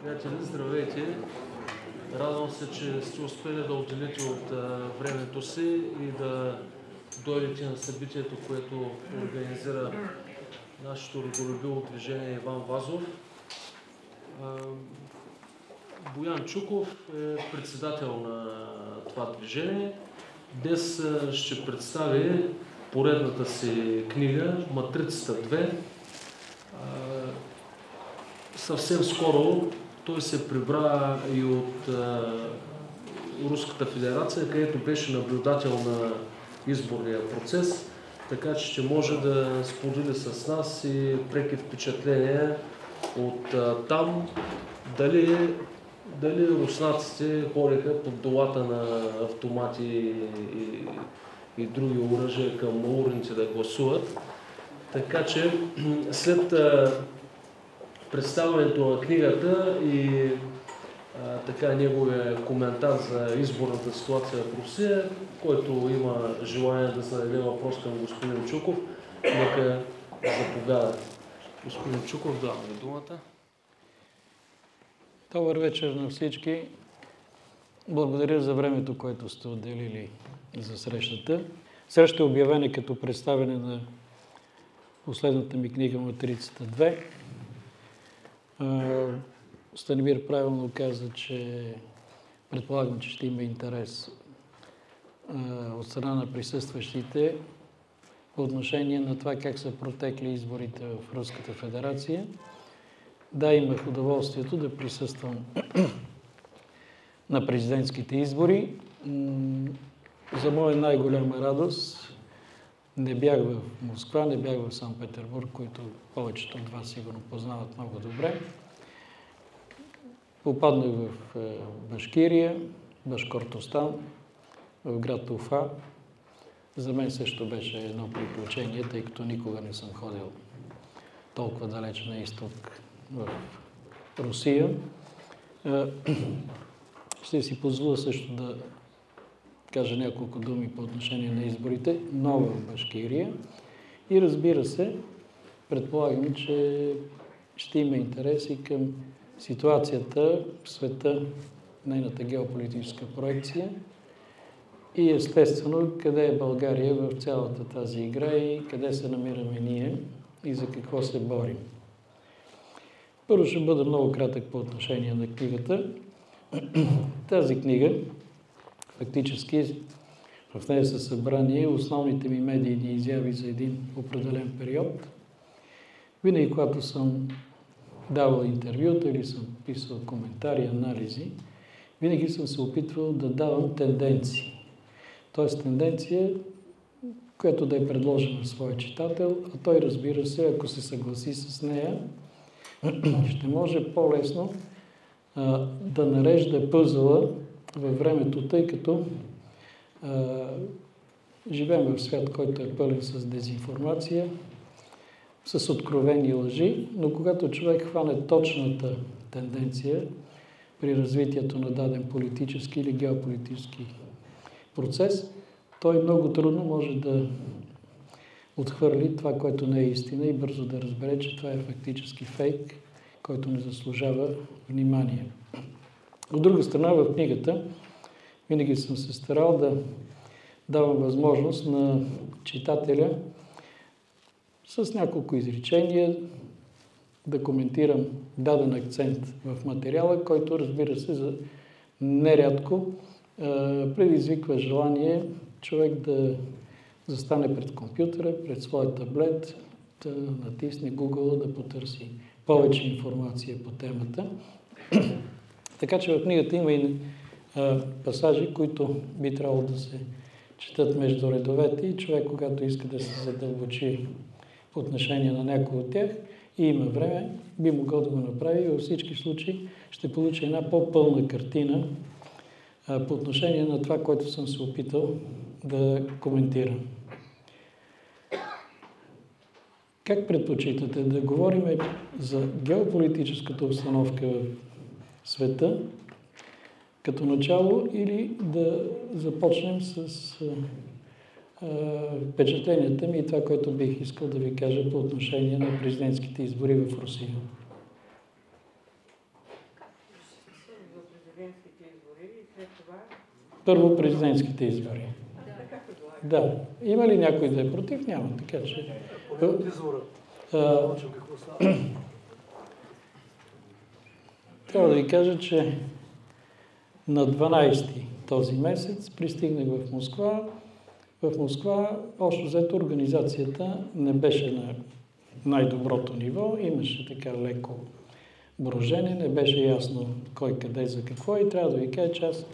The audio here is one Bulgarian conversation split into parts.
Приятели, здравейте! Радвам се, че сте успели да отделите от времето си и да дойдете на събитието, което организира нашето родолюбиво движение Иван Вазов. Боян Чуков е председател на това движение. Днес ще представи поредната си книга "Матрицата 2". Съвсем скоро той се прибра и от Руската федерация, където беше наблюдател на изборния процес, така че ще може да сподели с нас и преки впечатления от там, дали руснаците ходеха под долата на автомати и други оръжия към урните да гласуват. Така че след представянето на книгата и неговия коментар за изборната ситуация в Русия, който има желание да зададе въпрос към господин Чуков, нека заповяда. Господин Чуков, давам ви думата. Добър вечер на всички. Благодаря за времето, което сте отделили за срещата. Срещата е обявена като представяне на последната ми книга "Матрицата 2". Станимир правилно каза, че предполагам, че ще има интерес от страна на присъстващите по отношение на това как са протекли изборите в Руската федерация. Да, имах удоволствието да присъствам на президентските избори. За моя най-голяма радост не бях в Москва, не бях в Санкт-Петербург, които повечето от вас сигурно познават много добре. Попаднах в Башкирия, Башкортостан, в град Уфа. За мен също беше едно приключение, тъй като никога не съм ходил толкова далеч на изток в Русия. Ще си позволя също да кажа няколко думи по отношение на изборите, но в Башкирия. И разбира се, предполагам, че ще има интерес и към ситуацията в света, нейната геополитическа проекция и естествено къде е България в цялата тази игра и къде се намираме ние и за какво се борим. Първо ще бъда много кратък по отношение на книгата. Тази книга, фактически, в нея са събрани основните ми медийни изяви за един определен период. Винаги, когато съм давал интервюта или съм писал коментари, анализи, винаги съм се опитвал да давам тенденции. Тоест тенденция, която да е предложена на своя читател, а той, разбира се, ако се съгласи с нея, ще може по-лесно да нарежда пъзела във времето, тъй като живеем в свят, който е пълен с дезинформация, с откровени лъжи, но когато човек хване точната тенденция при развитието на даден политически или геополитически процес, той много трудно може да отхвърли това, което не е истина и бързо да разбере, че това е фактически фейк, който не заслужава внимание. От друга страна, в книгата винаги съм се старал да давам възможност на читателя с няколко изречения да коментирам даден акцент в материала, който, разбира се, нерядко предизвиква желание човек да застане пред компютъра, пред своя таблет, да натисне Google, да потърси повече информация по темата. Така че в книгата има и пасажи, които би трябвало да се четат между редовете и човек, когато иска да се задълбочи по отношение на някой от тях и има време, би могъл да го направи и във всички случаи ще получи една по-пълна картина по отношение на това, което съм се опитал да коментирам. Как предпочитате да говорим за геополитическата обстановка в света като начало или да започнем с впечатленията ми и това, което бих искал да ви кажа по отношение на президентските избори в Русия? Първо президентските избори. Да. Има ли някой да е против? Няма. Така че... Трябва да ви кажа, че на 12-ти този месец пристигнах в Москва. В Москва, общо взето, организацията не беше на най-доброто ниво. Имаше така леко брожение, не беше ясно кой къде за какво. И трябва да ви кажа, че аз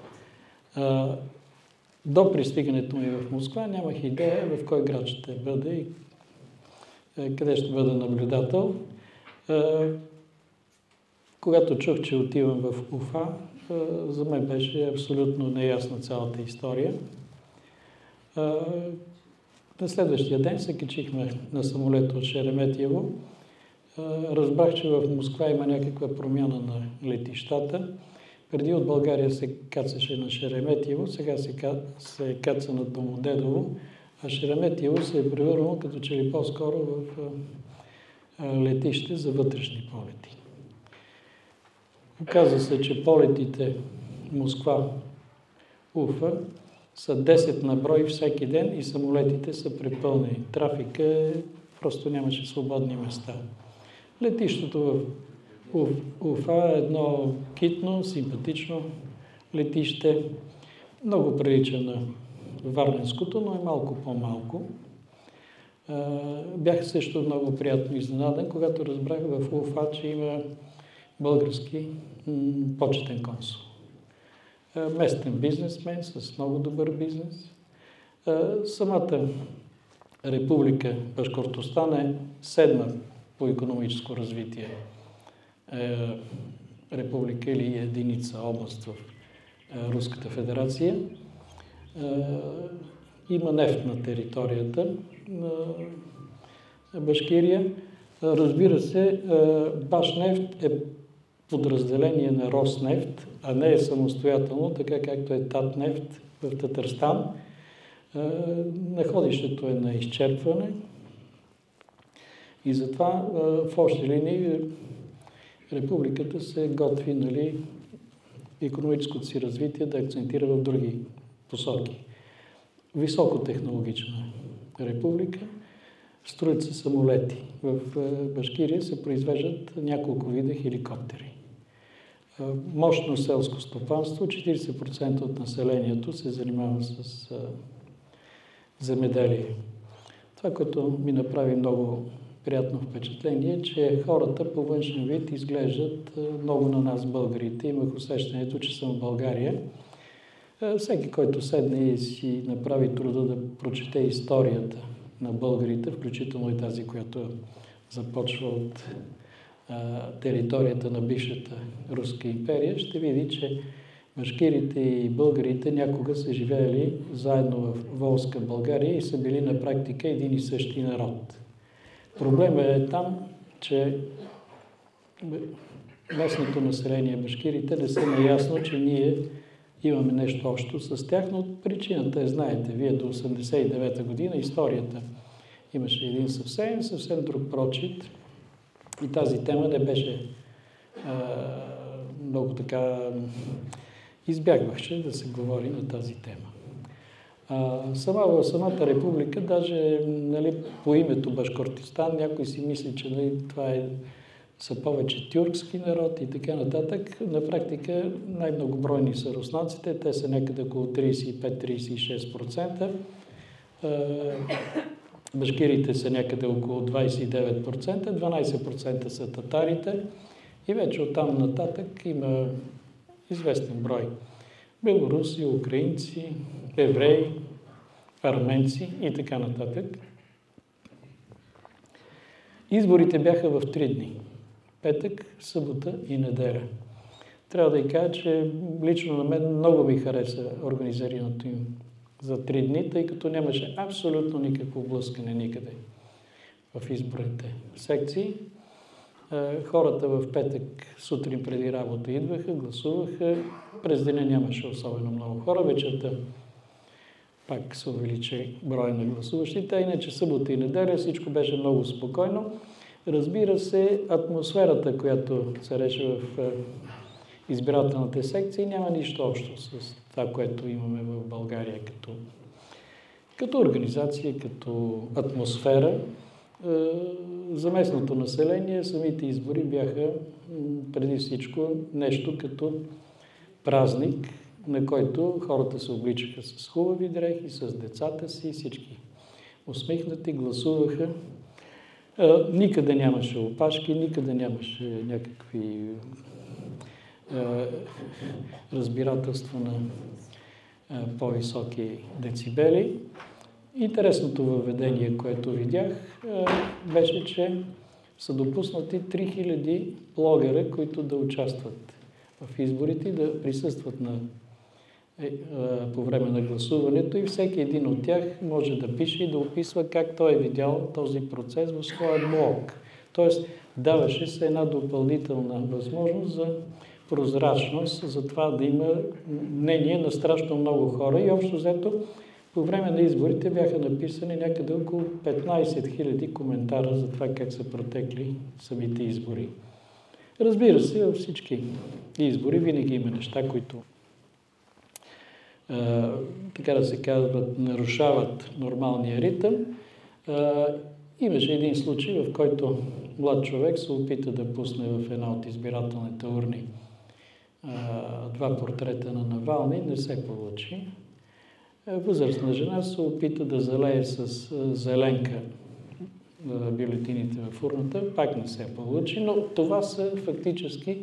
до пристигането ми в Москва нямах идея в кой град ще бъда и къде ще бъда наблюдател. Когато чух, че отивам в Уфа, за мен беше абсолютно неясна цялата история. На следващия ден се качихме на самолета от Шереметиево. Разбрах, че в Москва има някаква промяна на летищата. Преди от България се кацаше на Шереметиево, сега се каца на Домодедово, а Шереметиево се е превърнало като че ли по-скоро в летище за вътрешни полети. Оказва се, че полетите Москва-Уфа са 10 на брой всеки ден и самолетите са препълнени. Трафика просто нямаше свободни места. Летището в Уфа е едно китно, симпатично летище. Много прилича на Варненското, но е малко по-малко. Бях също много приятно изненадан, когато разбрах в Уфа, че има български почетен консул. Местен бизнесмен с много добър бизнес. Самата република Башкортостан е 7-ма по икономическо развитие република или единица област в Руската федерация. Има нефт на територията на Башкирия. Разбира се, Башнефт е подразделение на Роснефт, а не е самостоятелно, така както е Татнефт в Татарстан. Находището е на изчерпване и затова в общи линии републиката се готви, икономическото си развитие да акцентира в други посоки. Високотехнологична република, строят се самолети. В Башкирия се произвеждат няколко вида хеликоптери. Мощно селско стопанство, 40% от населението се занимава с земеделие. Това, което ми направи много приятно впечатление, е, че хората по външен вид изглеждат много на нас, българите. Имах усещането, че съм в България. Всеки, който седне и си направи труда да прочете историята на българите, включително и тази, която започва от територията на бившата Руска империя, ще види, че башкирите и българите някога са живеели заедно в Волска България и са били на практика един и същи народ. Проблемът е там, че местното население, башкирите, не са наясно, че ние имаме нещо общо с тях, но причината е, знаете, вие до 1989 година историята имаше един съвсем друг прочит и тази тема не беше много така избягваше да се говори на тази тема. В самата република, даже по името Башкортостан, някой си мисли, че това са повече тюркски народ и така нататък. На практика най-многобройни са руснаците, те са някъде около 35-36%. Башкирите са някъде около 29%, 12% са татарите и вече оттам нататък има известен брой белоруси, украинци, евреи, арменци и така нататък. Изборите бяха в 3 дни. Петък, събота и неделя. Трябва да ви кажа, че лично на мен много ми хареса организирането им за 3 дни, тъй като нямаше абсолютно никакво блъскане никъде в изборните секции. Хората в петък сутрин преди работа идваха, гласуваха. През деня нямаше особено много хора. Вечерта пак се увеличи броя на гласуващите. Иначе събота и неделя всичко беше много спокойно. Разбира се, атмосферата, която цареше в избирателните секции няма нищо общо с това, което имаме в България като организация, като атмосфера. За местното население самите избори бяха преди всичко нещо като празник, на който хората се обличаха с хубави дрехи, с децата си, всички усмихнати, гласуваха. Никъде нямаше опашки, никъде нямаше някакви разбирателства на по-високи децибели. Интересното въведение, което видях, беше, че са допуснати 3000 блогера, които да участват в изборите и да присъстват по време на гласуването, и всеки един от тях може да пише и да описва как той е видял този процес в своя блог. Тоест, даваше се една допълнителна възможност за прозрачност, за това да има мнение на страшно много хора, и общо взето по време на изборите бяха написани някъде около 15 000 коментара за това как са протекли самите избори. Разбира се, във всички избори винаги има неща, които така да се казват, нарушават нормалния ритъм. Имаше един случай, в който млад човек се опита да пусне в една от избирателните урни 2 портрета на Навални, не се получи. Възрастна жена се опита да залее с зеленка бюлетините в урната, пак не се получи, но това са фактически,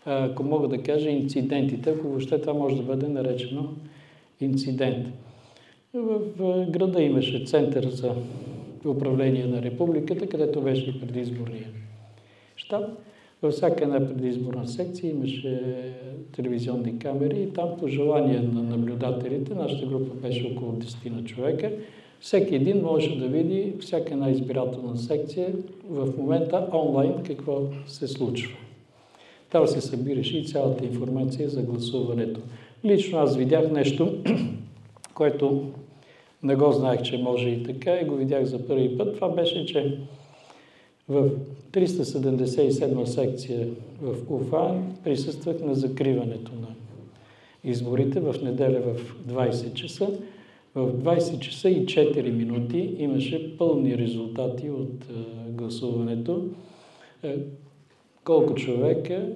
ако мога да кажа, инцидентите, ако въобще това може да бъде наречено инцидент. В града имаше център за управление на републиката, където беше и предизборния щаб. Във всяка една предизборна секция имаше телевизионни камери и там по желание на наблюдателите, нашата група беше около 10 на човека, всеки един може да види всяка една избирателна секция в момента онлайн какво се случва. Там се събираше и цялата информация за гласуването. Лично аз видях нещо, което не го знаех, че може и така, и го видях за първи път. Това беше, че в 377 секция в Уфа присъствах на закриването на изборите в неделя в 20 часа. В 20 часа и 4 минути имаше пълни резултати от гласуването. Колко човека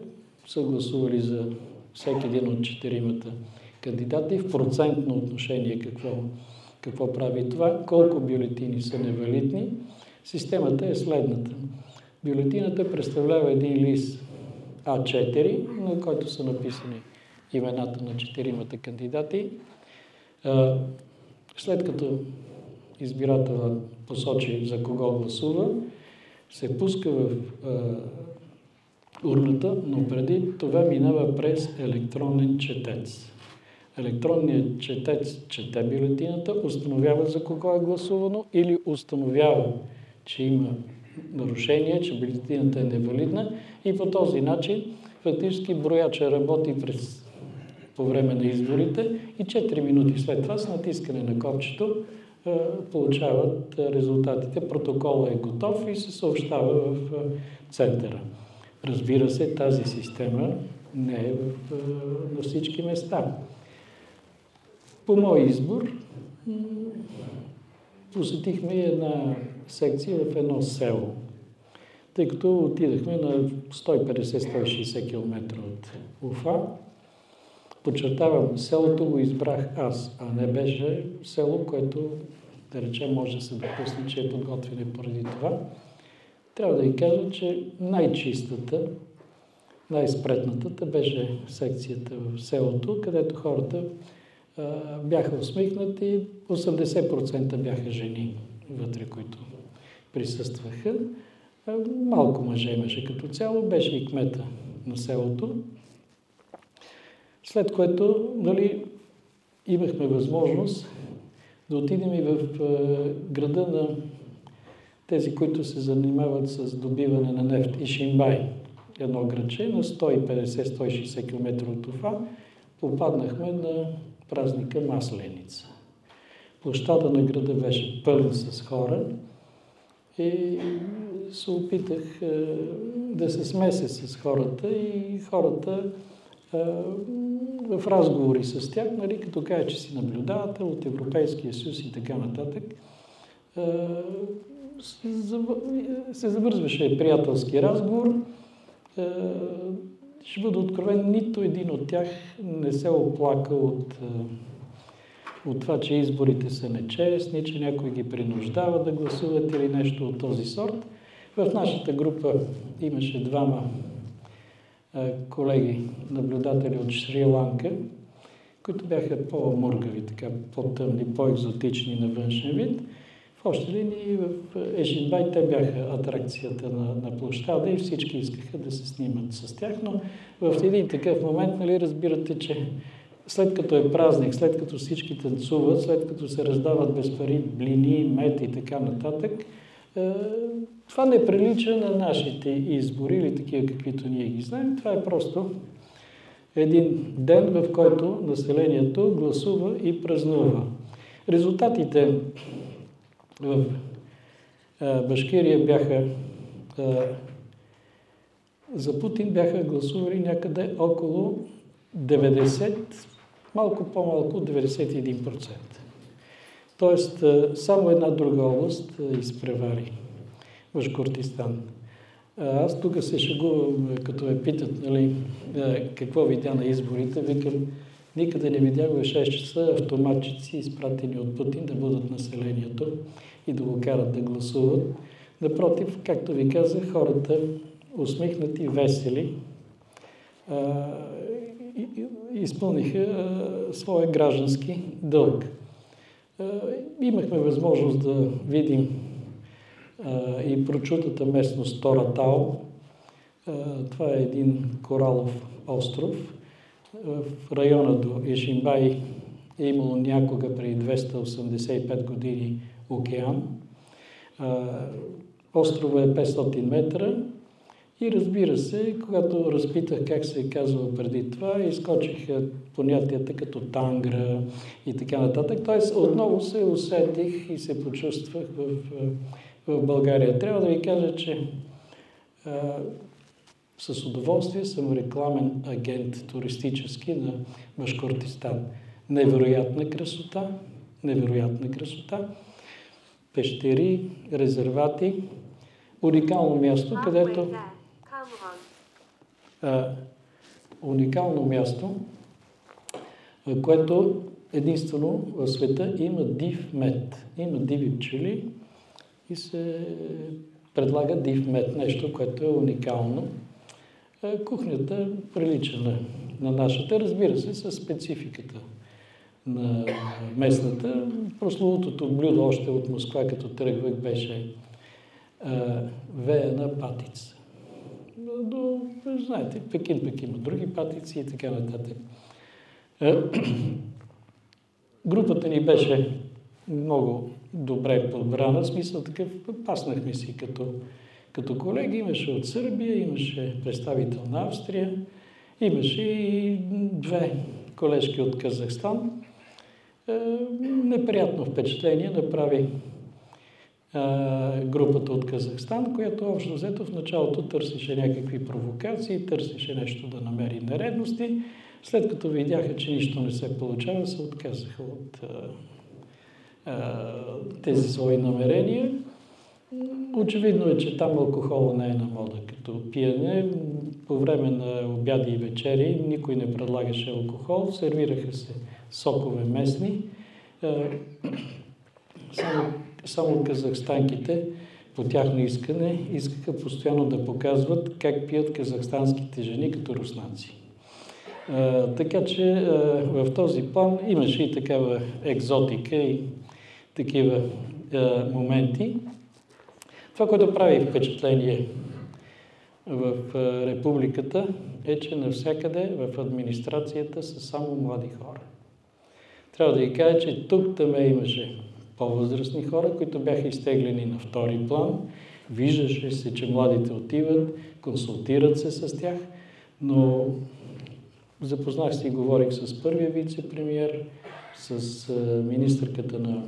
са гласували за всеки един от 4-мата кандидати, в процентно отношение какво прави това, колко бюлетини са невалидни. Системата е следната. Бюлетината представлява един лист А4, на който са написани имената на 4-мата кандидати. След като избирателът посочи за кого гласува, се пуска в урната, но преди това минава през електронен четец. Електронният четец чете бюлетината, установява за кого е гласувано или установява, че има нарушение, че бюлетината е невалидна, и по този начин фактически брояча работи по време на изборите и 4 минути след това с натискане на копчето получават резултатите. Протоколът е готов и се съобщава в центъра. Разбира се, тази система не е на всички места. По мой избор посетихме една секция в едно село, тъй като отидахме на 150-160 км от Уфа. Подчертавам, селото го избрах аз, а не беше село, което, да речем, може да се допусне, че е подготвено поради това. Трябва да ви кажа, че най-чистата, най-спретнатата беше секцията в селото, където хората бяха усмихнати, 80% бяха жени вътре, които присъстваха. Малко мъже имаше като цяло, беше и кмета на селото. След което имахме възможност да отидем и в града на тези, които се занимават с добиване на нефт, Ишимбай, едно градче на 150-160 км от Уфа. Попаднахме на празника Масленица. Площада на града беше пълна с хора и се опитах да се смеся с хората, и хората в разговори с тях, нали, като кажа, че си наблюдател от Европейския съюз и така нататък, се завързваше приятелски разговор. Ще бъда откровен, нито един от тях не се оплака от това, че изборите са нечестни, че някой ги принуждава да гласуват или нещо от този сорт. В нашата група имаше двама колеги, наблюдатели от Шри-Ланка, които бяха по-мургави, така, по-тъмни, по-екзотични на външен вид. В общи линии в Ешинбай те бяха атракцията на площада и всички искаха да се снимат с тях, но в един такъв момент, нали, разбирате, че след като е празник, след като всички танцуват, след като се раздават без пари блини, мед и така нататък, това не прилича на нашите избори или такива, каквито ние ги знаем. Това е просто един ден, в който населението гласува и празнува. Резултатите в Башкирия бяха за Путин бяха гласували някъде около 90, малко по-малко от 91%. Тоест, само една друга област изпревари Башкортистан. Аз тук се шегувам, като ме питат, нали, какво видя на изборите, викам, никъде не видях в 6 часа автоматчици, изпратени от Путин да бъдат населението и да го карат да гласуват. Напротив, както ви казах, хората усмихнати, весели, изпълниха своя граждански дълг. Имахме възможност да видим и прочутата местност Торатао. Това е един коралов остров. В района до Ишимбай е имало някога преди 285 години океан. Острова е 500 метра и разбира се, когато разпитах как се е казвало преди това, изкочиха понятията като тангра и така нататък. Тоест отново се усетих и се почувствах в България. Трябва да ви кажа, че с удоволствие съм рекламен агент туристически на Башкортистан. Невероятна красота, пещери, резервати, уникално място, където уникално място, което единствено в света има див мед. Има диви пчели и се предлага див мед, нещо, което е уникално. Кухнята прилича на нашата, разбира се, със спецификата на местната. Прословутото блюдо още от Москва, като тръгвах, беше веяна патица. Знаете, Пекин пък има други патици и така нататък. Групата ни беше много добре подбрана, в смисъл такъв, паснахме си като колеги. Имаше от Сърбия, имаше представител на Австрия, имаше и две колежки от Казахстан. Неприятно впечатление направи групата от Казахстан, която общо взето в началото търсеше някакви провокации, търсеше нещо да намери нередности. След като видяха, че нищо не се получава, се отказаха от тези свои намерения. Очевидно е, че там алкохола не е на мода като пиене. По време на обяди и вечери никой не предлагаше алкохол, сервираха се сокове местни. Само казахстанките по тяхно искане искаха постоянно да показват как пият казахстанските жени като руснаци. Така че в този план имаше и такава екзотика и такива моменти. Това, което прави впечатление в републиката е, че навсякъде в администрацията са само млади хора. Трябва да ви кажа, че тук-там имаше по-възрастни хора, които бяха изтеглени на втори план. Виждаше се, че младите отиват, консултират се с тях, но запознах се и говорих с първия вице-премиер, с министърката на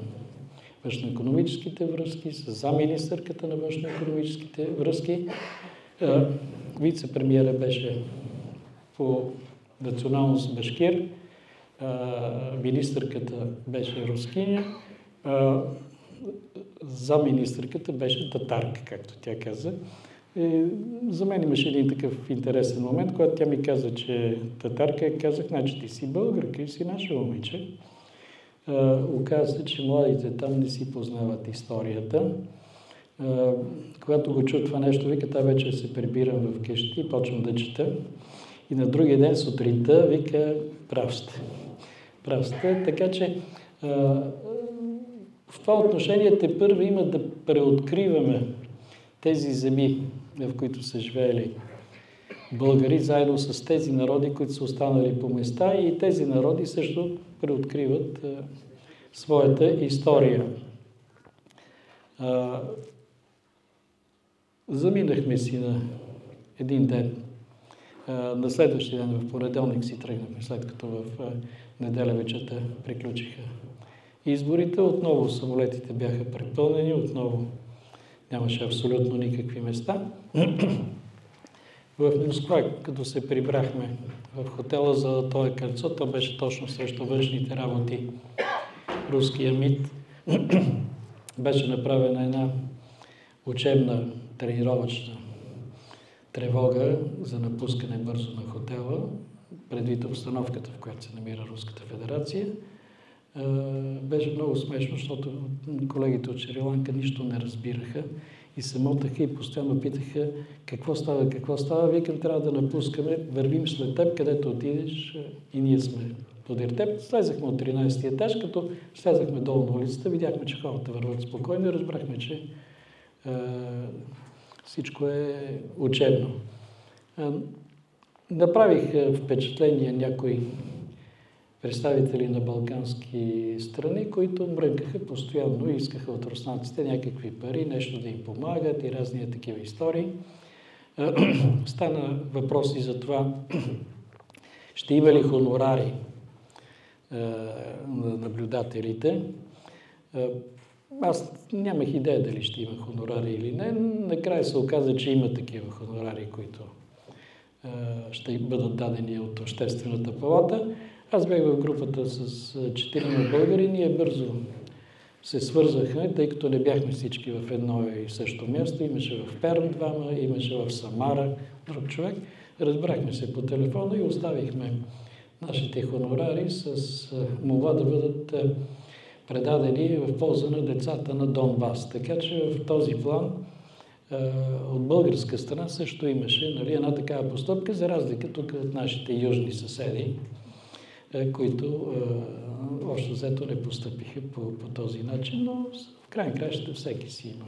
външно-икономическите връзки, с замминистърката на външно-икономическите връзки. Вице-премиера беше по националност башкир, министърката беше рускиня, замминистърката беше татарка, както тя каза. И за мен имаше един такъв интересен момент, когато тя ми каза, че татарка, казах, значи ти си българка и си наше момиче. Оказва се, че младите там не си познават историята. Когато го чу това нещо, вика, та вече се прибирам в къщи и почвам да чета. И на другия ден сутринта, вика, прав сте. Прав сте. Така че в това отношение тепърва има да преоткриваме тези земи, в които са живеели българи, заедно с тези народи, които са останали по места, и тези народи също преоткриват своята история. Заминахме си на един ден. На следващия ден, в понеделник, си тръгнахме, след като в неделя вечерта приключиха изборите. Отново самолетите бяха препълнени, отново нямаше абсолютно никакви места. В Москва, като се прибрахме в хотела за това кълцо, то беше точно срещу външните работи, руския МИД. Беше направена една учебна тренировъчна тревога за напускане бързо на хотела, предвид обстановката, в която се намира Руската федерация. Беше много смешно, защото колегите от Шри-Ланка нищо не разбираха и се мотаха и постоянно питаха какво става. Викам, трябва да напускаме, вървим след теб, където отидеш, и ние сме подир теб. Слезахме от 13-ти етаж, като слезахме долу на улицата, видяхме, че хората върват спокойно и разбрахме, че всичко е учебно. Направих впечатление някои представители на балкански страни, които мрънкаха постоянно и искаха от руснаците някакви пари, нещо да им помагат и разни такива истории. Стана въпроси за това, ще има ли хонорари на наблюдателите. Аз нямах идея дали ще има хонорари или не. Накрая се оказа, че има такива хонорари, които ще бъдат дадени от Обществената палата. Аз бях в групата с 4 българи. Ние бързо се свързахме, тъй като не бяхме всички в едно и също място. Имаше в Перн двама, имаше в Самара друг човек. Разбрахме се по телефона и оставихме нашите хонорари с молба да бъдат предадени в полза на децата на Донбас. Така че в този план от българска страна също имаше, нали, една такава постъпка, за разлика тук от нашите южни съседи, които общо взето не постъпиха по този начин, но в крайна краща всеки си има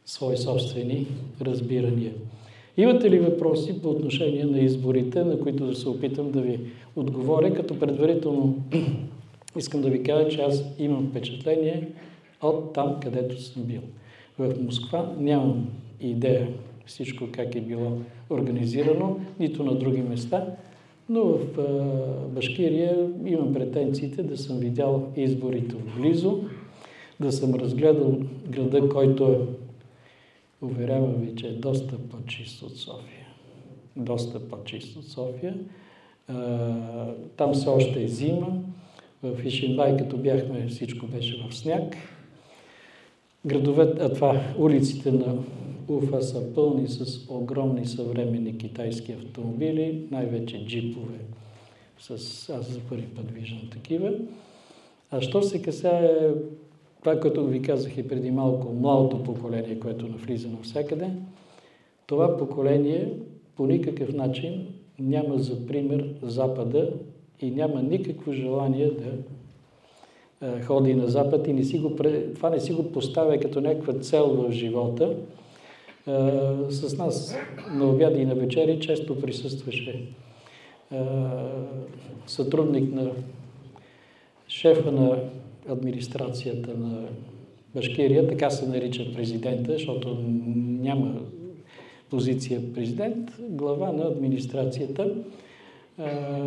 свои собствени разбирания. Имате ли въпроси по отношение на изборите, на които да се опитам да ви отговоря, като предварително искам да ви кажа, че аз имам впечатление от там, където съм бил. В Москва нямам идея всичко как е било организирано, нито на други места, но в Башкирия имам претенциите да съм видял изборите отблизо, да съм разгледал града, който е, уверявам ви, че е доста по-чист от София. Доста по-чист от София. Там все още е зима. В Ишимбай, като бяхме, всичко беше в сняг. Улиците на Уфа са пълни с огромни съвременни китайски автомобили, най-вече джипове. Аз за първи път виждам такива. А що се касае това, което ви казах и преди малко, младото поколение, което навлиза навсякъде, това поколение по никакъв начин няма за пример Запада и няма никакво желание да ходи на Запад и това не си го поставя като някаква цел в живота. С нас на обяди и на вечери често присъстваше сътрудник на шефа на администрацията на Башкирия, така се нарича президента, защото няма позиция президент, глава на администрацията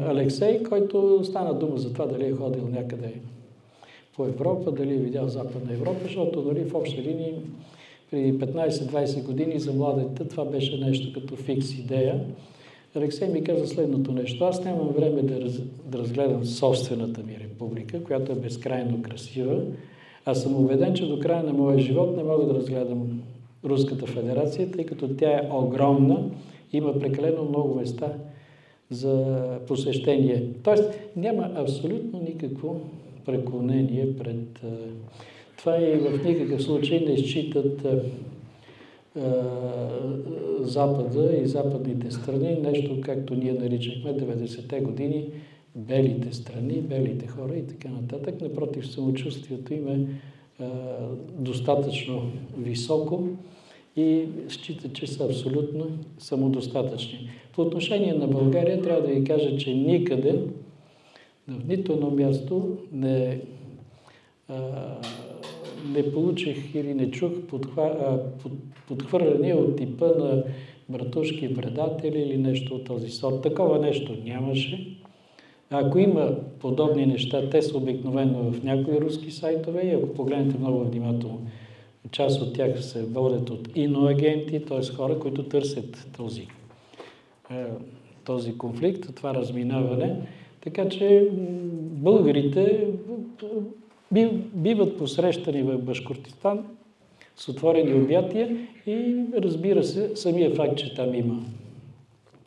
Алексей, който стана дума за това дали е ходил някъде по Европа, дали е видял Западна Европа, защото дали в общи линии преди 15-20 години за младите това беше нещо като фикс идея. Алексей ми каза следното нещо. Аз нямам време да разгледам собствената ми република, която е безкрайно красива. Аз съм убеден, че до края на моя живот не мога да разгледам Руската федерация, тъй като тя е огромна, има прекалено много места за посещение. Тоест няма абсолютно никакво преклонение пред това и в никакъв случай не считат Запада и западните страни, нещо както ние наричахме 90-те години, белите страни, белите хора и така нататък. Напротив, самочувствието им е достатъчно високо и считат, че са абсолютно самодостатъчни. По отношение на България трябва да ви кажа, че никъде, в нито едно място не получих или не чух подхвърляне от типа на братушки предатели или нещо от този сорт. Такова нещо нямаше. Ако има подобни неща, те са обикновено в някои руски сайтове и ако погледнете много внимателно, част от тях се водят от иноагенти, т.е. хора, които търсят този конфликт, това разминаване. Така че българите биват посрещани в Башкортостан с отворени обятия и разбира се, самия факт, че там има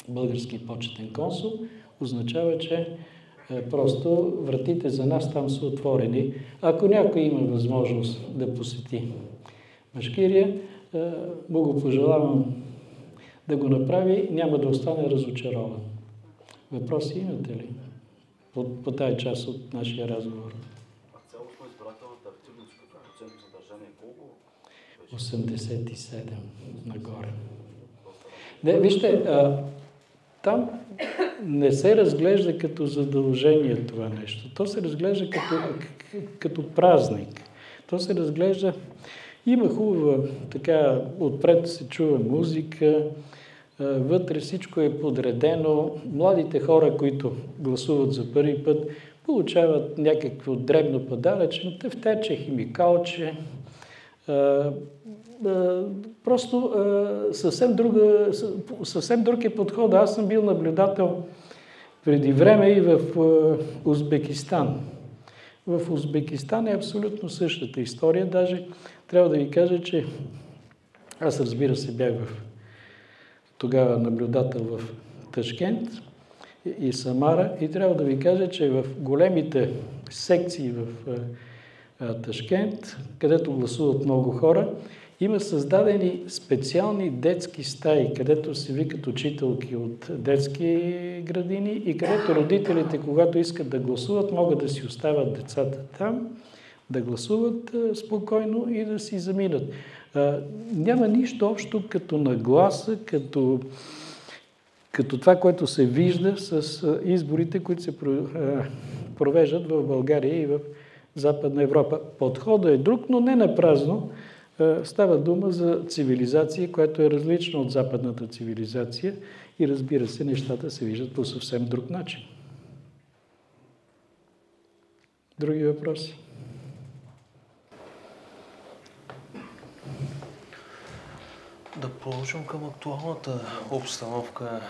български почетен консул, означава, че просто вратите за нас там са отворени. Ако някой има възможност да посети Башкирия, му го пожелавам да го направи, няма да остане разочарован. Въпроси имате ли по тази част от нашия разговор? А цялостно избирателната активност като процентно съдържание колко? 87 нагоре. Не, вижте, там не се разглежда като задължение това нещо. То се разглежда като празник. То се разглежда... Има хубава, така, отпред се чува музика, вътре всичко е подредено. Младите хора, които гласуват за първи път, получават някакво дребно подаръче, тефтерче, химикалче. Просто съвсем друг е подход. Аз съм бил наблюдател преди време и в Узбекистан. В Узбекистан е абсолютно същата история. Даже трябва да ви кажа, че аз, разбира се, бях тогава наблюдател в Ташкент и Самара и трябва да ви кажа, че в големите секции в Ташкент, където гласуват много хора, има създадени специални детски стаи, където се викат учителки от детски градини и където родителите, когато искат да гласуват, могат да си оставят децата там, да гласуват спокойно и да си заминат. Няма нищо общо като нагласа, като това, което се вижда с изборите, които се провеждат в България и в Западна Европа. Подходът е друг, но не напразно. Става дума за цивилизация, която е различна от западната цивилизация и разбира се, нещата се виждат по съвсем друг начин. Други въпроси? Да продължим към актуалната обстановка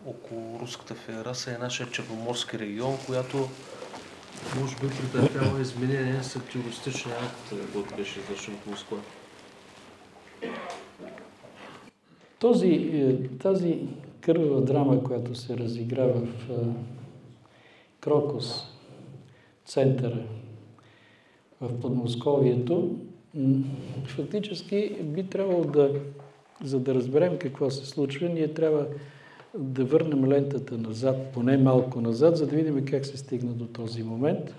около Руската федерация и нашия Черноморски регион, която може би претърпява изменение с терористичния акт, който беше извършен в Москва. Тази кървава драма, която се разиграва в Крокус, центъра в Подмосковието, фактически би трябвало за да разберем какво се случва, ние трябва да върнем лентата назад, поне малко назад, за да видим как се стигна до този момент.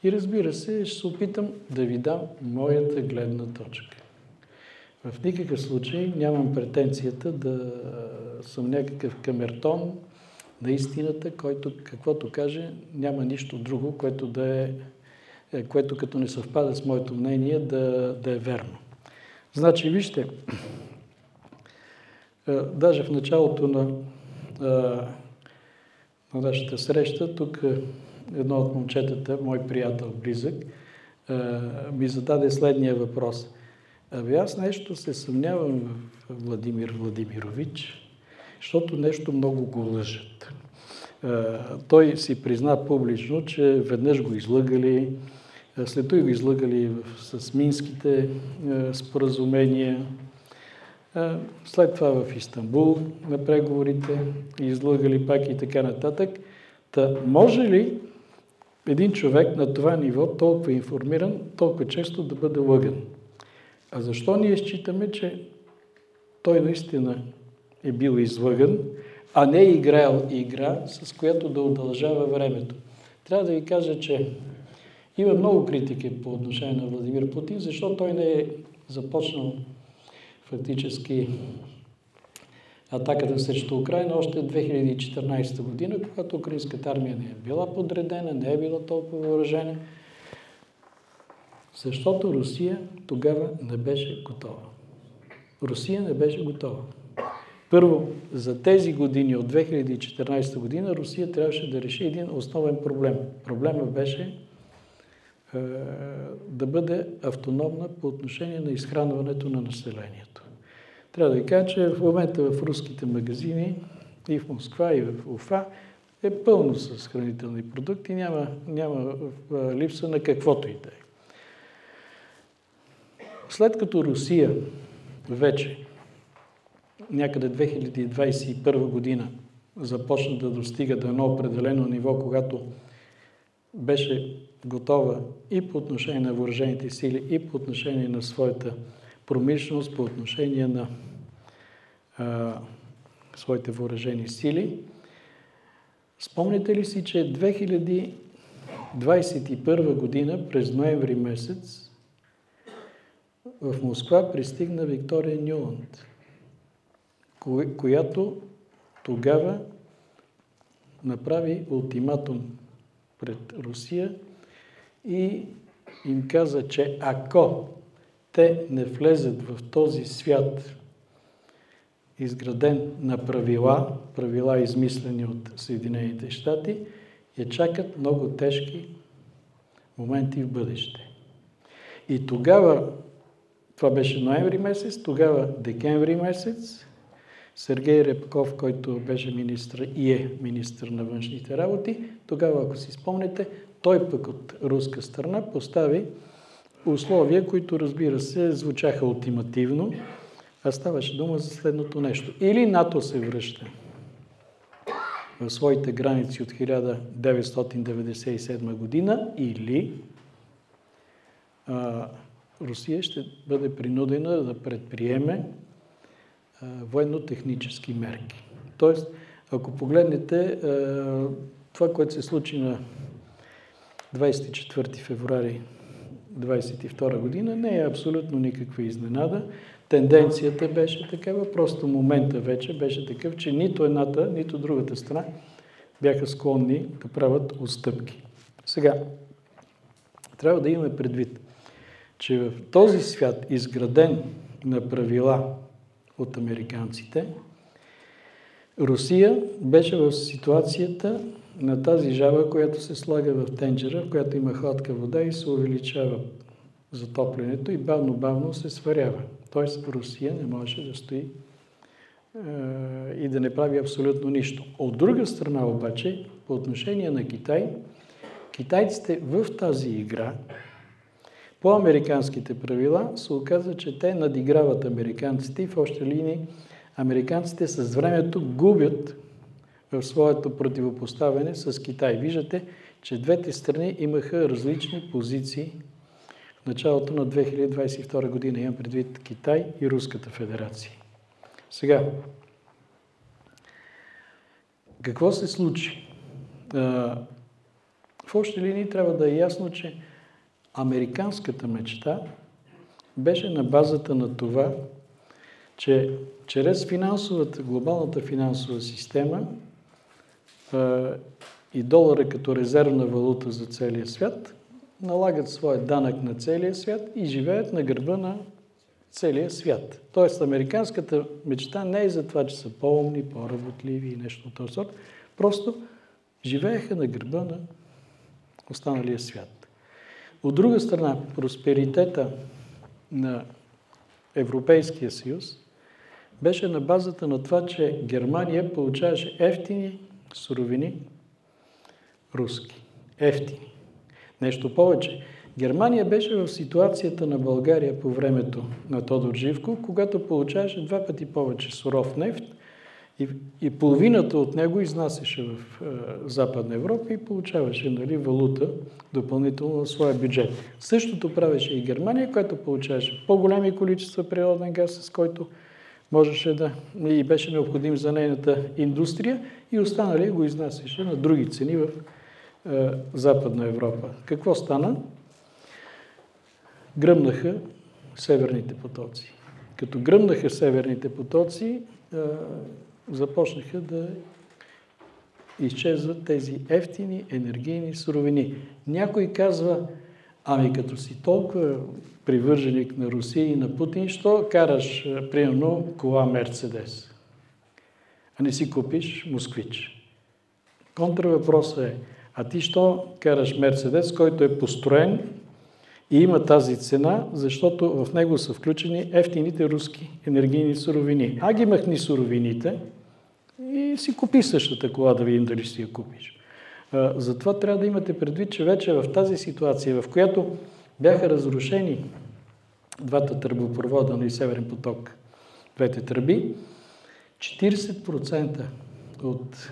И разбира се, ще се опитам да ви дам моята гледна точка. В никакъв случай нямам претенцията да съм някакъв камертон на истината, който каквото каже, няма нищо друго, което като не съвпада с моето мнение да е верно. Значи, вижте, даже в началото на нашата среща, тук едно от момчетата, мой приятел близък, ми зададе следния въпрос. Аз нещо се съмнявам в Владимир Владимирович защото нещо много го лъжат. Той си призна публично, че веднъж го излъгали, след това го излъгали с Минските споразумения, след това в Истанбул на преговорите, излъгали пак и така нататък. Та може ли един човек на това ниво, толкова информиран, толкова често да бъде лъган? А защо ние считаме, че той наистина е бил излъган, а не е играл игра, с която да удължава времето? Трябва да ви кажа, че има много критики по отношение на Владимир Путин, защото той не е започнал фактически атаката срещу Украйна още 2014 година, когато украинската армия не е била подредена, не е била толкова въоръжена, защото Русия тогава не беше готова. Русия не беше готова. Първо, за тези години от 2014 година Русия трябваше да реши един основен проблем. Проблемът беше да бъде автономна по отношение на изхранването на населението. Трябва да ви кажа, че в момента в руските магазини и в Москва, и в Уфа е пълно с хранителни продукти, няма липса на каквото и да е. След като Русия вече някъде 2021 година започна да достига до едно определено ниво, когато беше готова и по отношение на въоръжените сили, и по отношение на своята промишленост, по отношение на своите въоръжени сили. Спомняте ли си, че 2021 година, през ноември месец, в Москва пристигна Виктория Нюланд, която тогава направи ултиматум пред Русия и им каза, че ако те не влезат в този свят, изграден на правила измислени от Съединените щати, я чакат много тежки моменти в бъдеще. И тогава, това беше ноември месец, тогава декември месец, Сергей Рябков, който беше министър и е министър на външните работи, тогава, ако си спомнете, той пък от руска страна постави условия, които, разбира се, звучаха ултимативно, а ставаше дума за следното нещо. Или НАТО се връща в своите граници от 1997 година, или Русия ще бъде принудена да предприеме военно-технически мерки. Тоест, ако погледнете това, което се случи на 24 февруари 1922 година, не е абсолютно никаква изненада. Тенденцията беше такава, просто момента вече беше такъв, че нито едната, нито другата страна бяха склонни да правят отстъпки. Сега, трябва да имаме предвид, че в този свят, изграден на правила от американците, Русия беше в ситуацията на тази жаба, която се слага в тенджера, в която има хладка вода и се увеличава затоплянето и бавно се сварява. Тоест Русия не можеше да стои и да не прави абсолютно нищо. От друга страна обаче, по отношение на Китай, китайците в тази игра, по американските правила, се оказва, че те надиграват американците и в общи линии американците с времето губят в своето противопоставяне с Китай. Виждате, че двете страни имаха различни позиции в началото на 2022 година. Имам предвид Китай и Руската федерация. Сега, какво се случи? В общи линии трябва да е ясно, че американската мечта беше на базата на това, че чрез глобалната финансова система и долара като резервна валута за целия свят, налагат своя данък на целия свят и живеят на гърба на целия свят. Тоест, американската мечта не е за това, че са по-умни, по-работливи и нещо от този сорт. Просто живееха на гърба на останалия свят. От друга страна, просперитета на Европейския съюз беше на базата на това, че Германия получаваше ефтини суровини руски. Ефтини. Нещо повече. Германия беше в ситуацията на България по времето на Тодор Живков, когато получаваше 2 пъти повече суров нефт и половината от него изнасяше в Западна Европа и получаваше валута допълнително в своя бюджет. Същото правеше и Германия, която получаваше по-големи количества природен газ, с който можеше и беше необходим за нейната индустрия, и останалия го изнасяше на други цени в Западна Европа. Какво стана? Гръмнаха северните потоци. Като гръмнаха северните потоци, започнаха да изчезват тези ефтини енергийни суровини. Някой казва, като си толкова привърженик на Русия и на Путин, що караш, примерно, кола Мерцедес, а не си купиш москвич? Контравъпросът е, ти що караш Мерцедес, който е построен и има тази цена, защото в него са включени ефтините руски енергийни суровини. Ги махни суровините и си купи същата кола, да видим дали си я купиш. Затова трябва да имате предвид, че вече в тази ситуация, в която бяха разрушени двата тръбопровода на Северен поток, двете тръби, 40% от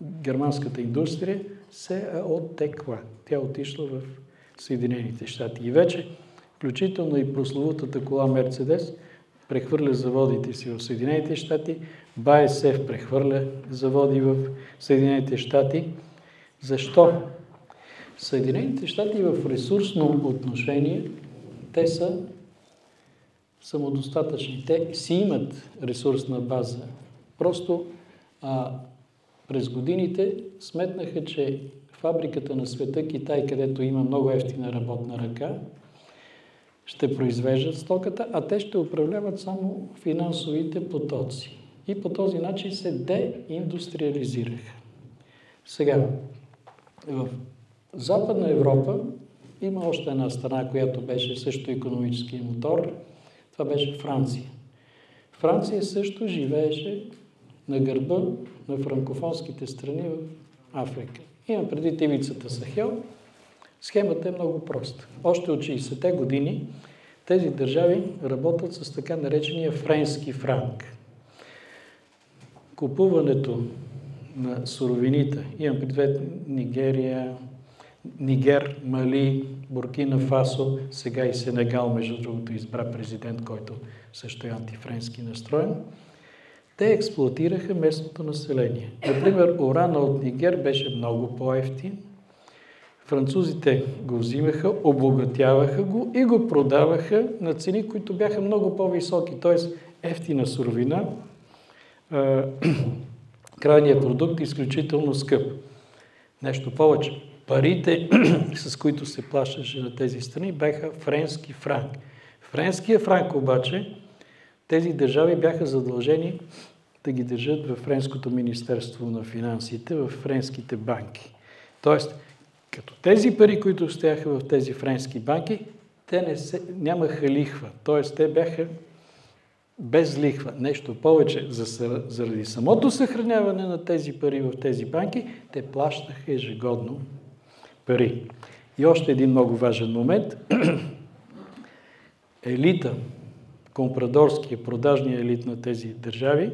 германската индустрия се е оттекла. Тя отишла в Съединените щати. И вече, включително и прословутата кола Мерцедес, прехвърля заводите си в Съединените щати, БАСФ прехвърля заводи в Съединените щати. Защо? Съединените щати в ресурсно отношение, те са самодостатъчни. Те си имат ресурсна база. Просто през годините сметнаха, че фабриката на света, Китай, където има много ефтина работна ръка, ще произвеждат стоката, а те ще управляват само финансовите потоци. И по този начин се деиндустриализираха. Сега, в Западна Европа има още една страна, която беше също икономически мотор. Това беше Франция. Франция също живееше на гърба на франкофонските страни в Африка. Има преди ивицата Сахел. Схемата е много проста. Още от 60-те години тези държави работят с така наречения френски франк. Купуването на суровините, имам предвид Нигер, Мали, Буркина Фасо, сега и Сенегал, между другото, избра президент, който също е антифренски настроен, те експлоатираха местното население. Например, урана от Нигер беше много по-евтин. Французите го взимаха, обогатяваха го и го продаваха на цени, които бяха много по-високи, т.е. евтина суровина. Крайният продукт е изключително скъп. Нещо повече. Парите, с които се плащаше на тези страни, бяха френски франк. Френския франк обаче, тези държави бяха задължени да ги държат в Френското министерство на финансите, в френските банки. Тоест, като тези пари, които стояха в тези френски банки, те нямаха лихва. Тоест, те бяха без лихва. Нещо повече, заради самото съхраняване на тези пари в тези банки, те плащаха ежегодно пари. И още един много важен момент. Елита, компрадорския, продажния елит на тези държави,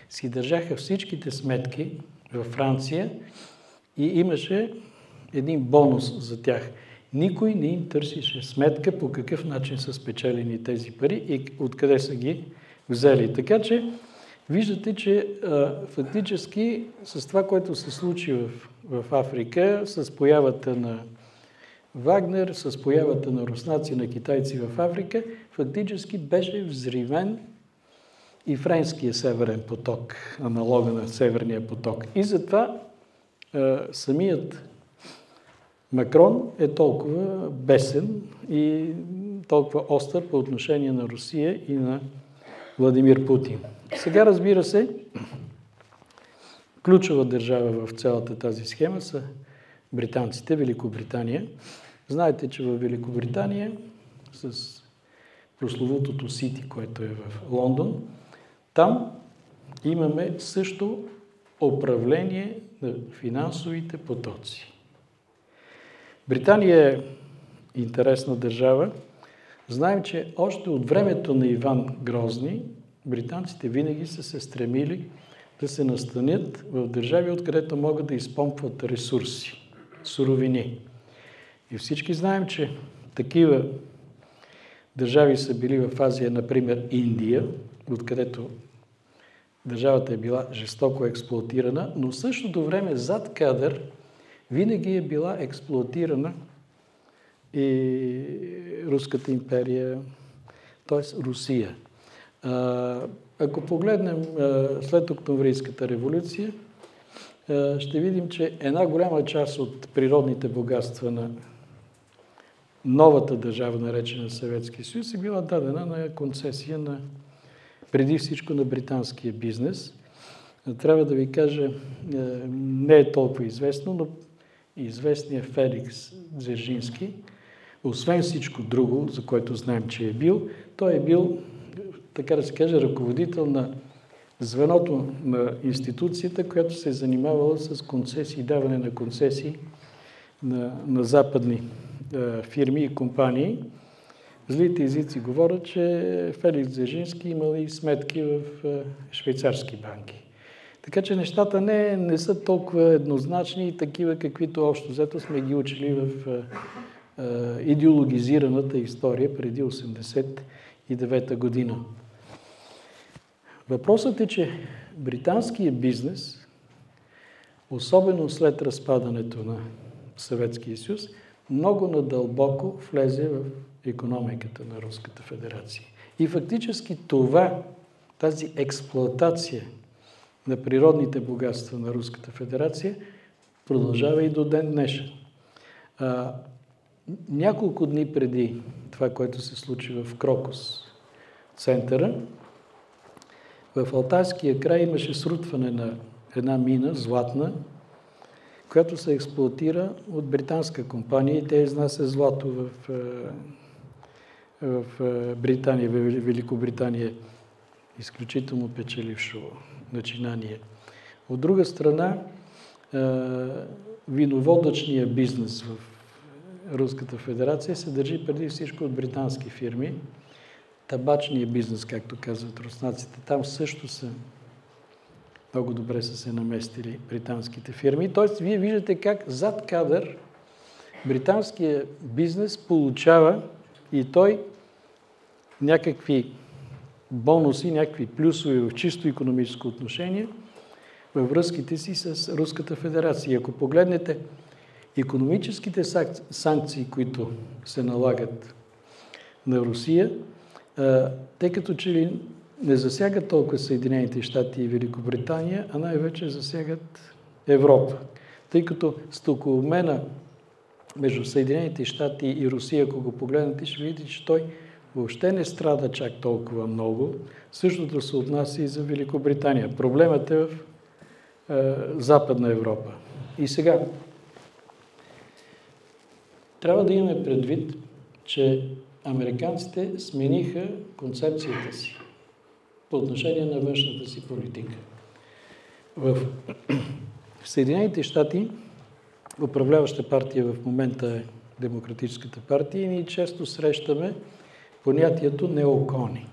си държаха всичките сметки във Франция и имаше един бонус за тях. Никой не им търсише сметка по какъв начин са спечелени тези пари и откъде са ги взели. Така че виждате, че фактически с това, което се случи в Африка, с появата на Вагнер, с появата на руснаци, на китайци в Африка, фактически беше взривен и френския Северен поток, аналога на Северния поток. И затова самият Макрон е толкова бесен и толкова остър по отношение на Русия и на Владимир Путин. Сега, разбира се, ключова държава в цялата тази схема са британците, Великобритания. Знаете, че в Великобритания с прословутото Сити, което е в Лондон, Там имаме също управление на финансовите потоци. Британия е интересна държава. Знаем, че още от времето на Иван Грозни британците винаги са се стремили да се настанят в държави, откъдето могат да изпомпват ресурси, суровини. И всички знаем, че такива държави са били в Азия, например Индия, откъдето държавата е била жестоко експлоатирана, но в същото време зад кадър винаги е била експлоатирана и Руската империя, т.е. Русия. Ако погледнем след Октомврийската революция, ще видим, че една голяма част от природните богатства на новата държава, наречена Съветския съюз, е била дадена на концесия преди всичко на британския бизнес. Трябва да ви кажа, не е толкова известно, но известният Феликс Дзержински, освен всичко друго, за което знаем, че е бил, той е бил, така да се каже, ръководител на звеното на институцията, която се е занимавала с концесии, даване на концесии на западни фирми и компании. Злите езици говорят, че Феликс Дзержински имал и сметки в швейцарски банки. Така че нещата не са толкова еднозначни и такива, каквито общо взето сме ги учили в идеологизираната история преди 1989 година. Въпросът е, че британският бизнес, особено след разпадането на Съветския съюз, много надълбоко влезе в икономиката на Руската федерация. И фактически тази експлоатация на природните богатства на Руската федерация продължава и до ден днешен. Няколко дни преди това, което се случи в Крокус центъра, в Алтайския край имаше срутване на една мина, златна, която се експлоатира от британска компания и те изнася злато в Британия, в Великобритания. Изключително печелившо начинание. От друга страна, виноводъчния бизнес в Руската федерация се държи преди всичко от британски фирми. Табачният бизнес, както казват руснаците, там също много добре са се наместили британските фирми. Тоест, вие виждате как зад кадър британският бизнес получава и той някакви бонуси, някакви плюсове в чисто икономическо отношение във връзките си с Руската федерация. Ако погледнете икономическите санкции, които се налагат на Русия, те като че ли не засягат толкова Съединените щати и Великобритания, а най-вече засягат Европа. Тъй като стокообмена между Съединените щати и Русия, ако го погледнете, ще видите, че той въобще не страда чак толкова много. Същото се отнася и за Великобритания. Проблемът е в Западна Европа. И сега, трябва да имаме предвид, че американците смениха концепцията си по отношение на външната си политика. В Съединените щати управляваща партия в момента е Демократическата партия и ние често срещаме понятието неокони.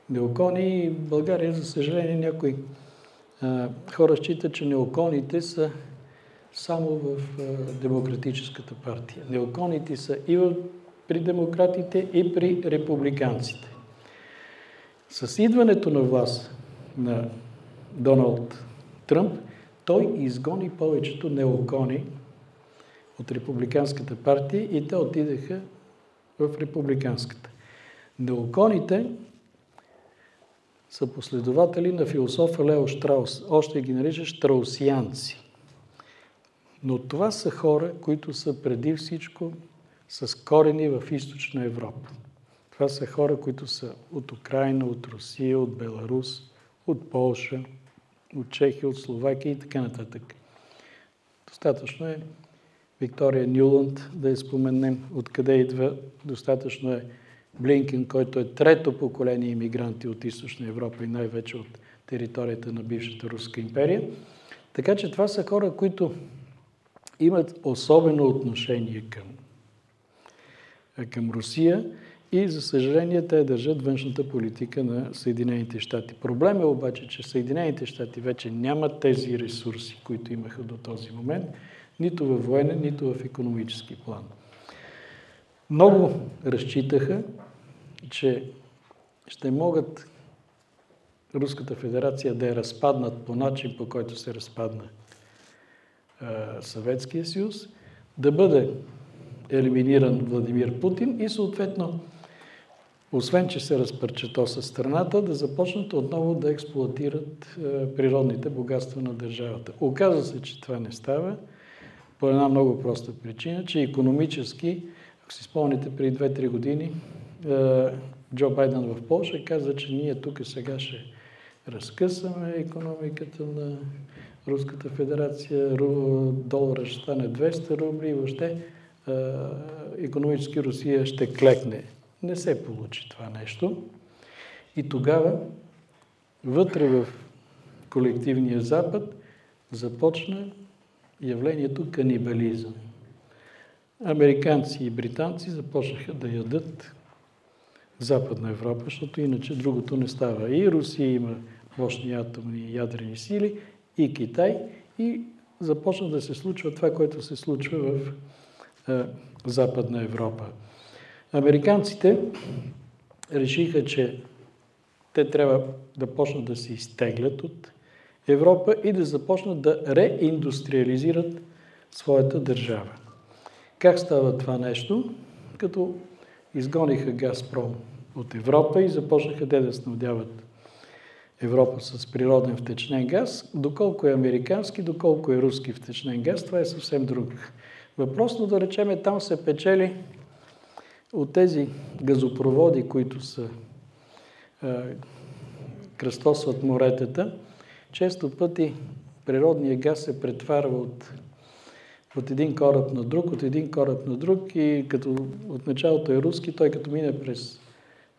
Неокони в България, за съжаление, някои хора считат, че неоконите са само в Демократическата партия. Неоконите са и при демократите, и при републиканците. С идването на власт на Доналд Тръмп, той изгони повечето неокони от Републиканската партия и те отидеха в Републиканската. Неоконите са последователи на философа Лео Штраус. Още ги нарича штраусианци. Но това са хора, които са преди всичко с корени в Източна Европа. Това са хора, които са от Украйна, от Русия, от Беларус, от Полша, от Чехия, от Словакия и така нататък. Достатъчно е Виктория Нюланд да я споменем откъде идва. Достатъчно е Блинкен, който е трето поколение имигранти от Източна Европа и най-вече от територията на бившата Руска империя. Така че това са хора, които имат особено отношение към Русия и, за съжаление, те държат външната политика на Съединените щати. Проблем е обаче, че Съединените щати вече нямат тези ресурси, които имаха до този момент, нито във военен, нито в икономически план. Много разчитаха, че ще могат Руската федерация да я разпаднат по начин, по който се разпадна Съветския съюз, да бъде елиминиран Владимир Путин и съответно, освен че се разпърчето със страната, да започнат отново да експлоатират природните богатства на държавата. Оказва се, че това не става по една много проста причина, че икономически, ако си спомните, преди 2-3 години Джо Байден в Полша каза, че ние тук сега ще разкъсаме икономиката на Руската федерация, долара ще стане 200 рубли и въобще икономически Русия ще клекне. Не се получи това нещо. И тогава вътре в колективния Запад започна явлението канибализъм. Американци и британци започнаха да ядат Западна Европа, защото иначе другото не става. И Русия има мощни атомни ядрени сили, и Китай, и започна да се случва това, което се случва в Западна Европа. Американците решиха, че те трябва да почнат да се изтеглят от Европа и да започнат да реиндустриализират своята държава. Как става това нещо? Като изгониха Газпром от Европа и започнаха да снабдяват Европа с природен втечнен газ. Доколко е американски, доколко е руски втечнен газ, това е съвсем друг въпрос, но да речем, там се печели от тези газопроводи, които са кръстосват моретата. Често пъти природният газ се претварва от един кораб на друг, от един кораб на друг и като от началото е руски, той като мине през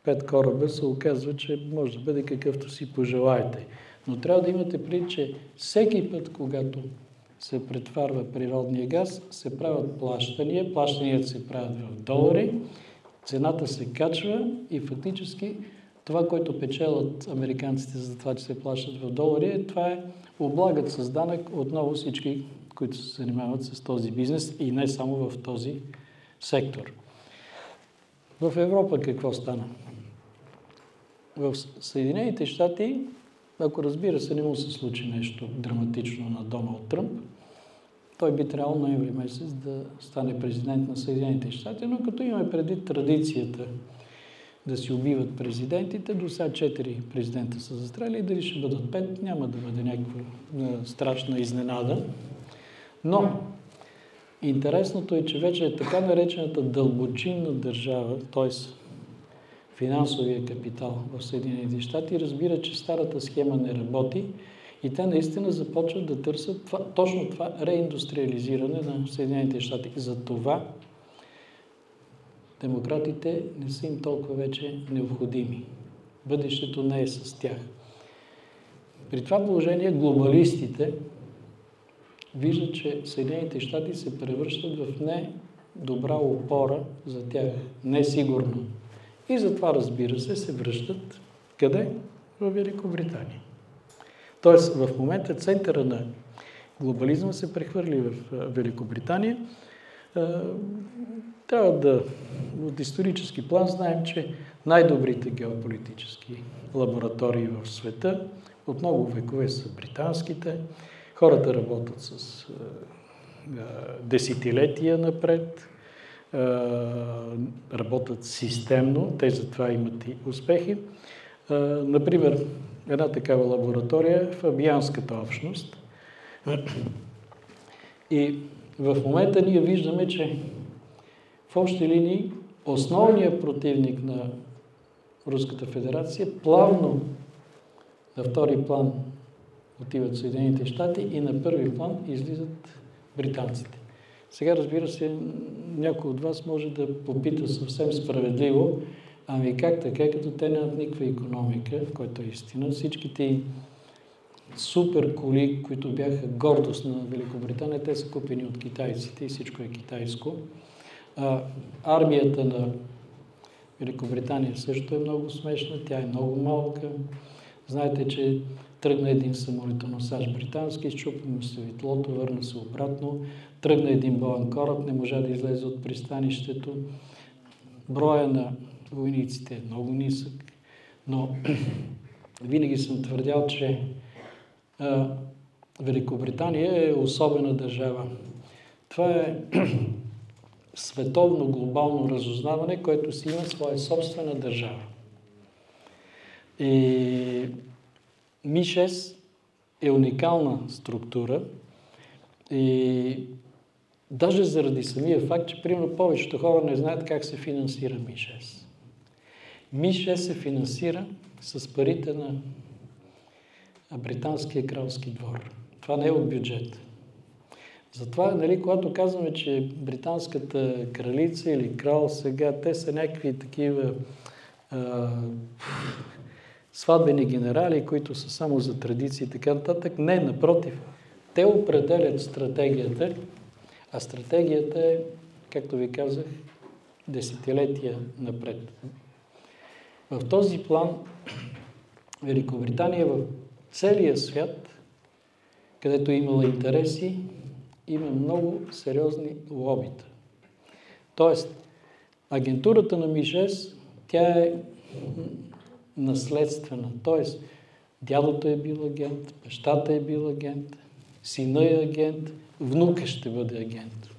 5 кораба се оказва, че може да бъде какъвто си пожелаете. Но трябва да имате предвид, че всеки път, когато се претварва природния газ, се правят плащания. Плащанията се правят в долари, цената се качва и фактически това, което печелят американците за това, че се плащат в долари, това е облагат с данък отново всички, които се занимават с този бизнес и не само в този сектор. В Европа какво стана? В Съединените щати, ако разбира се, не му се случи нещо драматично на Доналд Тръмп, той би трябвало ноември месец да стане президент на Съединените щати, но като имаме предвид традицията да си убиват президентите, до сега 4 президента са застрели, дали ще бъдат 5, няма да бъде някаква страшна изненада. Но интересното е, че вече е така наречената дълбочинна държава, т.е. финансовия капитал в Съединените щати, разбира, че старата схема не работи и те наистина започват да търсят точно това реиндустриализиране на Съединените щати. За това демократите не са им толкова вече необходими. Бъдещето не е с тях. При това положение глобалистите виждат, че Съединените щати се превръщат в недобра опора за тях, несигурно. И затова, разбира се връщат къде? В Великобритания. Тоест, в момента центъра на глобализма се прехвърли в Великобритания. Трябва да, от исторически план, знаем, че най-добрите геополитически лаборатории в света от много векове са британските. Хората работят с десетилетия напред, работят системно, те затова имат и успехи. Например, една такава лаборатория е в Абианската общност. И в момента ние виждаме, че в общи линии основният противник на Руската федерация плавно на втори план отиват Съединените щати и на първи план излизат британците. Сега, разбира се, някой от вас може да попита съвсем справедливо, Ами как така, като те нямат никаква икономика, което е истина. Всичките супер коли, които бяха гордост на Великобритания, те са купени от китайците и всичко е китайско. Армията на Великобритания също е много смешна, тя е много малка. Знаете, че тръгна един самолетоносач британски, изчупи му се ветлото, върна се обратно. Тръгна един боен кораб, не можа да излезе от пристанището. Броя на войниците е много нисък, но винаги съм твърдял, че Великобритания е особена държава. Това е световно глобално разузнаване, което си има своя собствена държава. И Ми-6 е уникална структура и даже заради самия факт, че примерно повечето хора не знаят как се финансира Ми-6. Ми-6 се финансира с парите на британския кралски двор. Това не е от бюджета. Затова, нали, когато казваме, че британската кралица или крал сега, те са някакви такива сватбени генерали, които са само за традиции и така нататък. Не, напротив. Те определят стратегията, а стратегията е, както ви казах, десетилетия напред. В този план Великобритания в целия свят, където имала интереси, има много сериозни лобита. Тоест, агентурата на Ми-6, тя е наследствена. Тоест, дядото е бил агент, бащата е бил агент, сина е агент, внука ще бъде агент.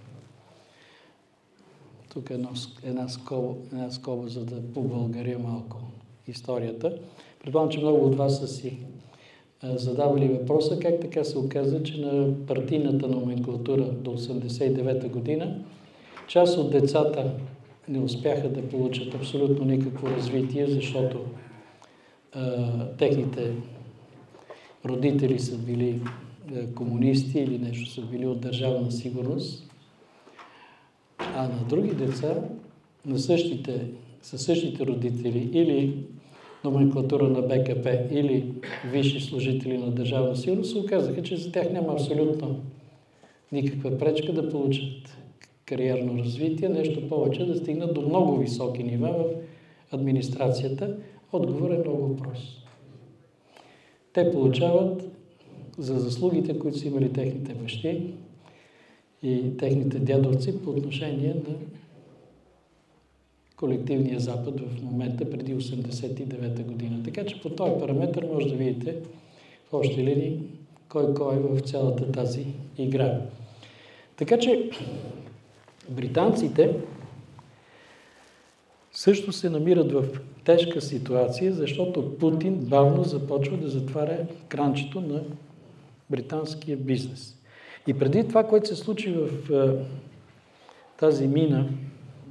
Тук една скоба, за да побългаря малко историята. Предполагам, че много от вас са си задавали въпроса, как така се оказа, че на партийната номенклатура до 1989 година част от децата не успяха да получат абсолютно никакво развитие, защото техните родители са били комунисти или нещо са били от Държавна сигурност, а на други деца, със същите родители или номенклатура на БКП или висши служители на Държавна сигурност, се оказаха, че за тях няма абсолютно никаква пречка да получат кариерно развитие, нещо повече, да стигнат до много високи нива в администрацията. Отговор е много прост. Те получават за заслугите, които са имали техните бащи и техните дядовци по отношение на колективния Запад в момента, преди 1989 година. Така че по този параметр може да видите в общи линии кой е в цялата тази игра. Така че британците също се намират в тежка ситуация, защото Путин бавно започва да затваря кранчето на британския бизнес. И преди това, което се случи в тази мина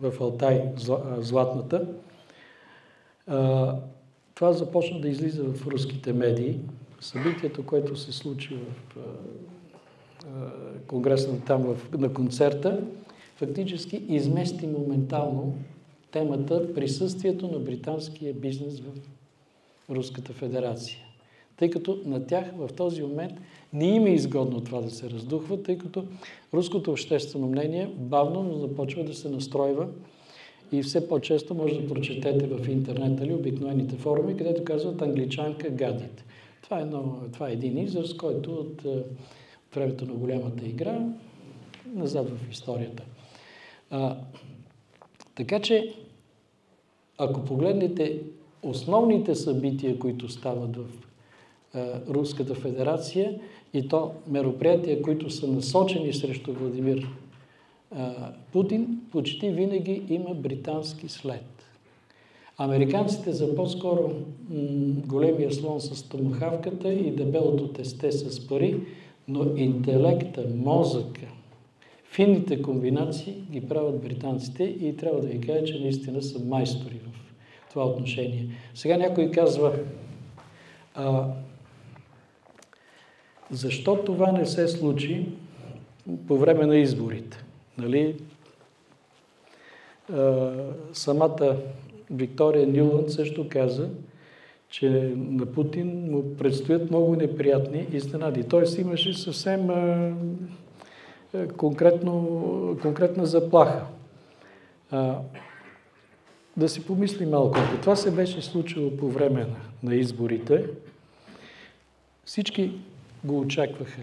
в Алтай, златната, това започна да излиза в руските медии. Събитието, което се случи в конгресна там на концерта, фактически измести моментално темата присъствието на британския бизнес в Руската федерация. Тъй като на тях в този момент не им е изгодно това да се раздухва, тъй като руското обществено мнение бавно, но започва да се настройва и все по-често може да прочетете в интернет или обикновените форуми, където казват англичанка гадите. Това е един израз, който от времето на голямата игра назад в историята. Така че, ако погледнете основните събития, които стават в Руската федерация, и то мероприятия, които са насочени срещу Владимир Путин, почти винаги има британски след. Американците за по-скоро големия слон с томахавката и дебелото тесте с пари, но интелекта, мозъка, финните комбинации ги правят британците и трябва да ви кажа, че наистина са майстори в това отношение. Сега някой казва, защо това не се случи по време на изборите? Нали? Самата Виктория Нюланд също каза, че на Путин му предстоят много неприятни изненади. Тоест имаше съвсем конкретна заплаха. Да си помисли малко. Ако това се беше случило по време на изборите, всички го очакваха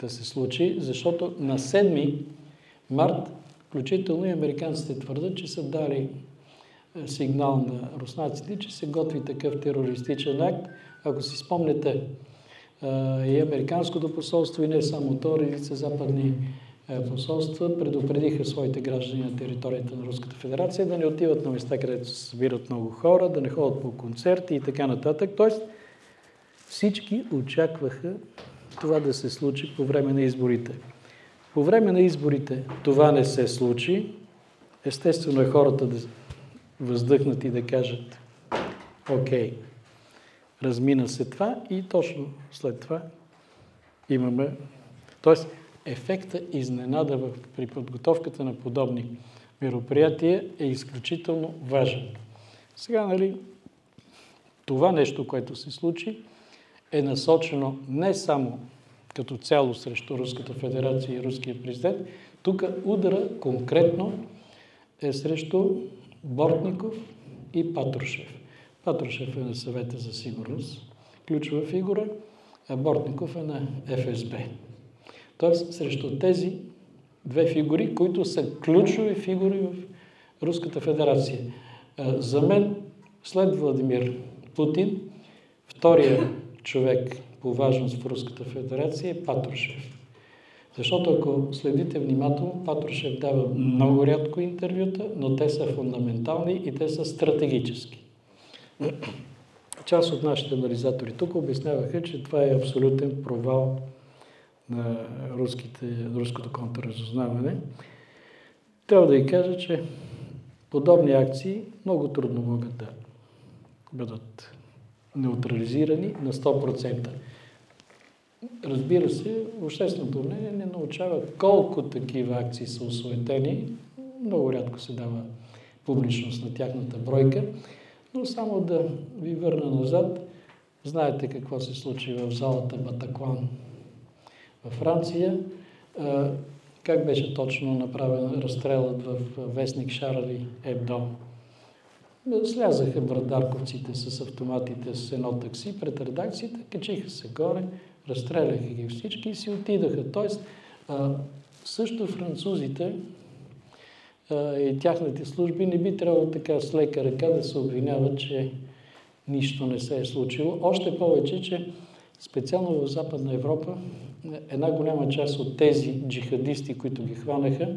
да се случи, защото на 7 март, включително и американците твърдят, че са дали сигнал на руснаците, че се готви такъв терористичен акт. Ако си спомнете, и американското посолство, и не само то, редица западни посолства предупредиха своите граждани на територията на Руската федерация да не отиват на места, където се събират много хора, да не ходят по концерти и така нататък. Тоест, всички очакваха това да се случи по време на изборите. По време на изборите това не се случи. Естествено е хората да въздъхнат и да кажат: окей, размина се това, и точно след това имаме... Тоест, ефекта изненада при подготовката на подобни мероприятия е изключително важен. Сега, нали, това нещо, което се случи, е насочено не само като цяло срещу Руската федерация и руския президент. Тук удара конкретно е срещу Бортников и Патрушев. Патрушев е на Съвета за сигурност, ключова фигура, а Бортников е на ФСБ. Тоест, срещу тези две фигури, които са ключови фигури в Руската федерация. За мен, след Владимир Путин, втория човек по важност в Руската федерация е Патрушев. Защото ако следите внимателно, Патрушев дава много рядко интервюта, но те са фундаментални и те са стратегически. Част от нашите анализатори тук обясняваха, че това е абсолютен провал на руското контрразузнаване. Трябва да ви кажа, че подобни акции много трудно могат да бъдат неутрализирани на 100%. Разбира се, общественото мнение не научава колко такива акции са осуетени. Много рядко се дава публичност на тяхната бройка. Но само да ви върна назад, знаете какво се случи в залата Батаклан във Франция. Как беше точно направен разстрелът в вестник Шарли Ебдо? Слязаха брадарковците с автоматите с едно такси пред редакцията, качиха се горе, разстреляха ги всички и си отидаха. Тоест, също французите и тяхните служби не би трябвало така с лека ръка да се обвиняват, че нищо не се е случило. Още повече, че специално в Западна Европа една голяма част от тези джихадисти, които ги хванаха,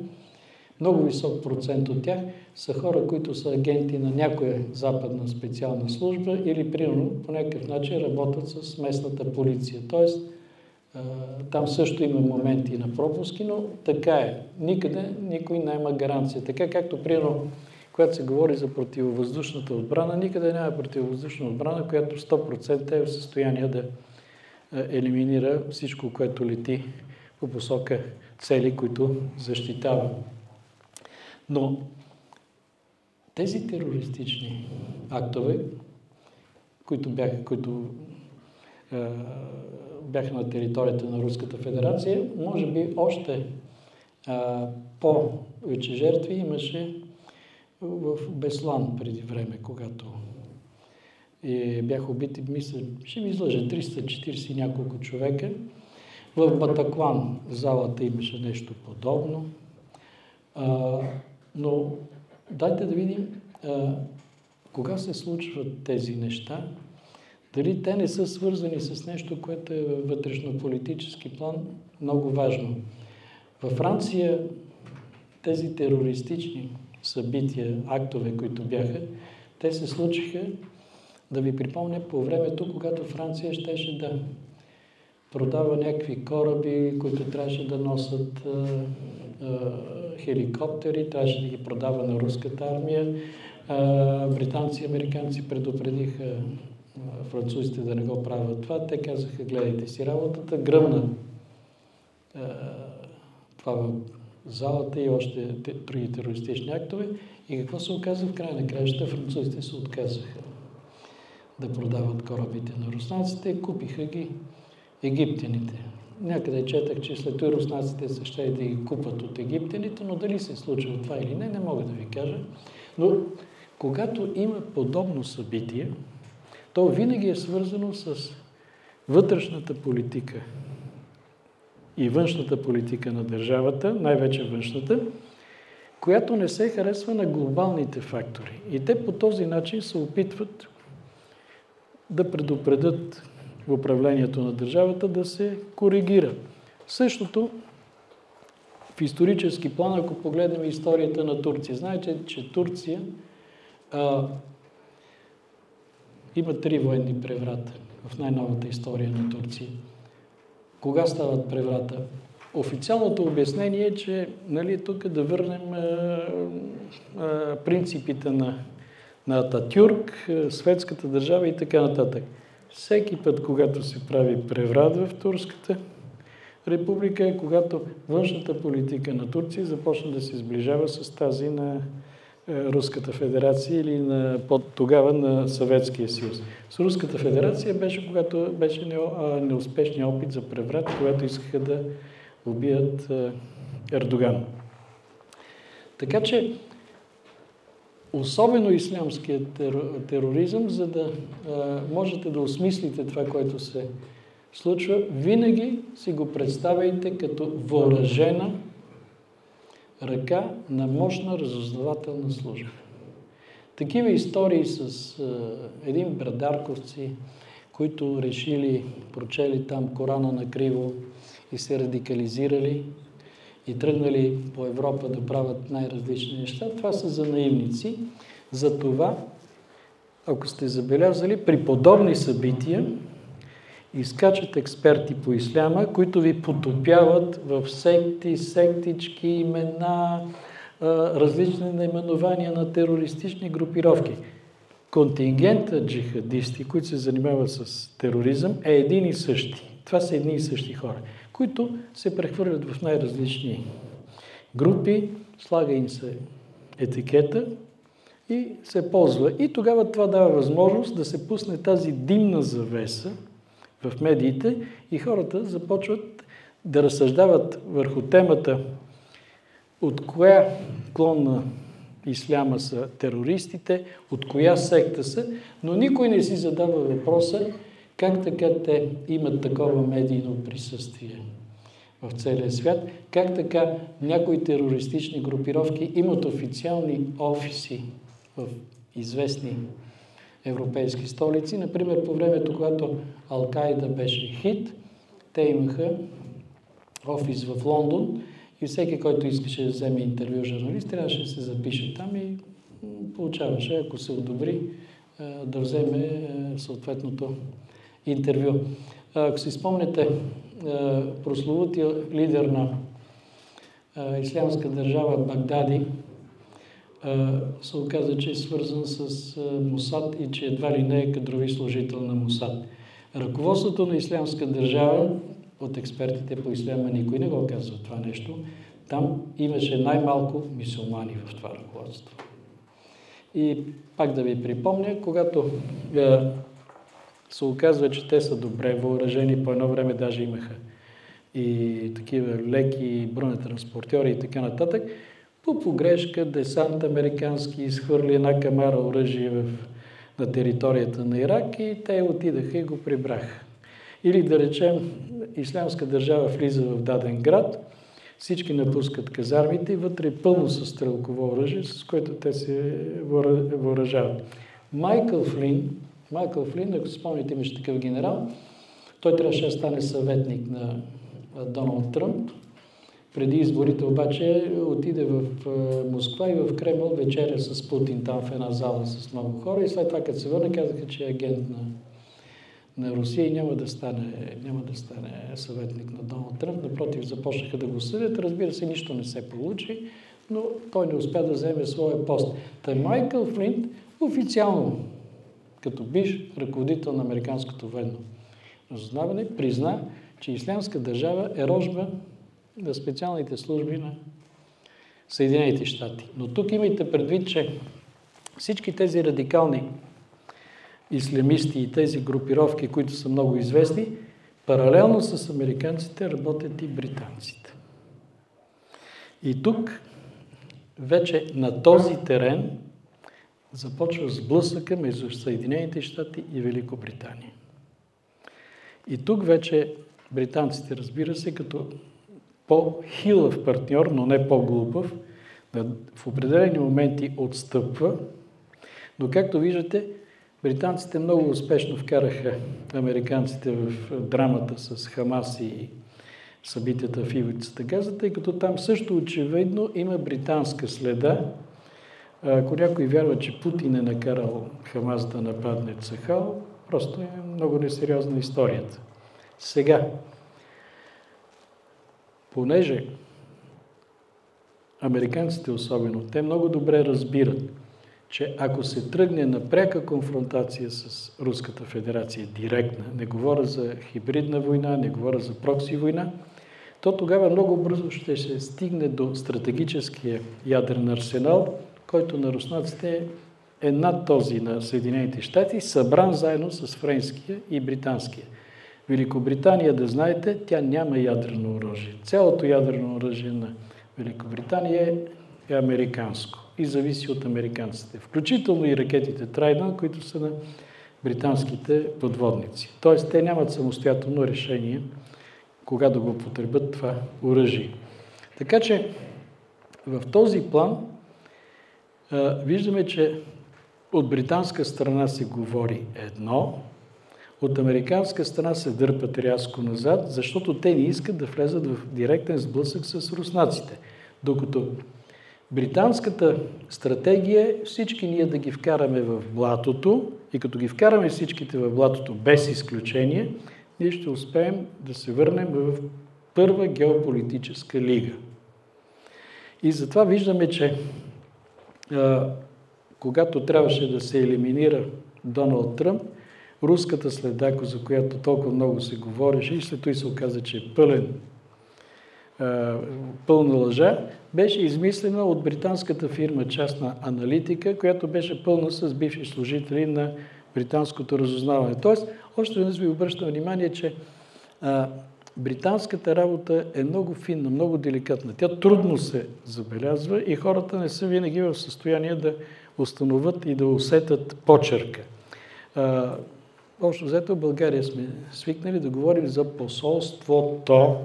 много висок процент от тях са хора, които са агенти на някоя западна специална служба или, примерно, по някакъв начин работят с местната полиция. Тоест, там също има моменти на пропуски, но така е. Никъде никой няма гаранция. Така както, примерно, когато се говори за противовъздушната отбрана, никъде няма противовъздушна отбрана, която 100% е в състояние да елиминира всичко, което лети по посока цели, които защитава. Но тези терористични актове, които бяха на територията на Руската федерация, може би още повече жертви имаше в Беслан преди време, когато бяха убити, мисля, ще ми излъжа, 340 няколко човека. В Батаклан в залата имаше нещо подобно. Но дайте да видим кога се случват тези неща, дали те не са свързани с нещо, което е вътрешно-политически план много важно. Във Франция тези терористични събития, актове, които бяха, те се случиха, да ви припомня, по времето, когато Франция щеше да продава някакви кораби, които трябваше да носят хеликоптери, трябваше да ги продава на руската армия. Британци и американци предупредиха французите да не го правят това. Те казаха: гледайте си работата, гръмна това залата и още други терористични актове. И какво се оказа в края на краищата? Французите се отказаха да продават корабите на руснаците, купиха ги египтяните. Някъде четах, че след това руснаците са ще да ги купат от египтяните, но дали се случва това или не мога да ви кажа. Но когато има подобно събитие, то винаги е свързано с вътрешната политика и външната политика на държавата, най-вече външната, която не се харесва на глобалните фактори. И те по този начин се опитват да предупредят управлението на държавата да се коригира. Същото в исторически план, ако погледнем историята на Турция. Знаете, че Турция има 3 военни преврата в най-новата история на Турция. Кога стават преврата? Официалното обяснение е, че тук да върнем принципите на Ататюрк, светската държава и така нататък. Всеки път, когато се прави преврат в Турската република, е когато външната политика на Турция започна да се сближава с тази на Руската федерация или тогава на Съветския съюз. С Руската федерация беше, когато беше неуспешният опит за преврат, когато искаха да убият Ердоган. Така че, особено ислямският тероризъм, за да можете да осмислите това, което се случва, винаги си го представяйте като въоръжена ръка на мощна разузнавателна служба. Такива истории с един брадарковци, които решили, прочели там Корана накриво и се радикализирали и тръгнали по Европа да правят най-различни неща, това са за наивници. Затова, ако сте забелязали, при подобни събития изкачат експерти по исляма, които ви потопяват в секти, сектички, имена, различни наименования на терористични групировки. Контингентът джихадисти, които се занимават с тероризъм, е един и същи. Това са едни и същи хора, които се прехвърлят в най-различни групи, слага им се етикета и се ползва. И тогава това дава възможност да се пусне тази димна завеса в медиите и хората започват да разсъждават върху темата от коя клон на исляма са терористите, от коя секта са, но никой не си задава въпроса как така те имат такова медийно присъствие в целия свят, как така някои терористични групировки имат официални офиси в известни европейски столици. Например, по времето, когато Ал-Каида беше хит, те имаха офис в Лондон и всеки, който искаше да вземе интервю журналист, трябваше да се запише там и получаваше, ако се одобри, да вземе съответното интервю. Ако си спомнете, прословутия лидер на ислямска държава Багдади се оказа, че е свързан с Мосад и че едва ли не е кадрови служител на Мосад. Ръководството на ислямска държава, от експертите по исляма никой не го казва това нещо, там имаше най-малко мюсюлмани в това ръководство. И пак да ви припомня, когато се оказва, че те са добре въоръжени, по едно време даже имаха и такива леки бронетранспортьори и така нататък, по погрешка десант американски изхвърли една камара оръжие на територията на Ирак и те отидаха и го прибраха. Или да речем, ислямска държава влиза в даден град, всички напускат казармите и вътре е пълно със стрелково оръжие, с което те се въоръжават. Майкъл Флин, ако се спомните, имаше такъв генерал, той трябваше да стане съветник на Доналд Тръмп. Преди изборите обаче отиде в Москва и в Кремъл вечеря с Путин там в една зала с много хора и след това, като се върна, казаха, че е агент на Русия и няма да стане съветник на Доналд Тръмп. Напротив, започнаха да го съдят. Разбира се, нищо не се получи, но той не успя да вземе своя пост. Та Майкъл Флинт официално, като бивш ръководител на американското военно разузнаване, призна, че ислямска държава е рожба на специалните служби на Съединените щати. Но тук имайте предвид, че всички тези радикални ислямисти и тези групировки, които са много известни, паралелно с американците работят и британците. И тук вече на този терен започва сблъсъка между Съединените щати и Великобритания. И тук вече британците, разбира се, като по-хилав партньор, но не по-глупав, в определени моменти отстъпва, но както виждате, британците много успешно вкараха американците в драмата с Хамас и събитията в ивицата Газа, тъй като там също очевидно има британска следа. Ако някой вярва, че Путин е накарал Хамас да нападне Цахал, просто е много несериозна историята. Сега, понеже американците особено, те много добре разбират, че ако се тръгне на пряка конфронтация с Руската федерация, директна, не говоря за хибридна война, не говоря за прокси война, то тогава много бързо ще се стигне до стратегическия ядрен арсенал, който на руснаците е над този на Съединените щати, събран заедно с френския и британския. Великобритания, да знаете, тя няма ядрено оръжие. Цялото ядрено оръжие на Великобритания е американско и зависи от американците. Включително и ракетите Трайдън, които са на британските подводници. Тоест, те нямат самостоятелно решение кога да го употребят това оръжие. Така че в този план виждаме, че от британска страна се говори едно, от американска страна се дърпат рязко назад, защото те не искат да влезат в директен сблъсък с руснаците. Докато британската стратегия е всички ние да ги вкараме в блатото и като ги вкараме всичките в блатото без изключение, ние ще успеем да се върнем в първа геополитическа лига. И затова виждаме, че когато трябваше да се елиминира Доналд Тръмп, руската следа, за която толкова много се говореше и след това се оказа, че е пълна лъжа, беше измислена от британската фирма частна аналитика, която беше пълна с бивши служители на британското разузнаване. Тоест, още веднъж ви обръщам внимание, че британската работа е много финна, много деликатна. Тя трудно се забелязва и хората не са винаги в състояние да установят и да усетят почерка. Общо взето в България сме свикнали да говорим за посолството,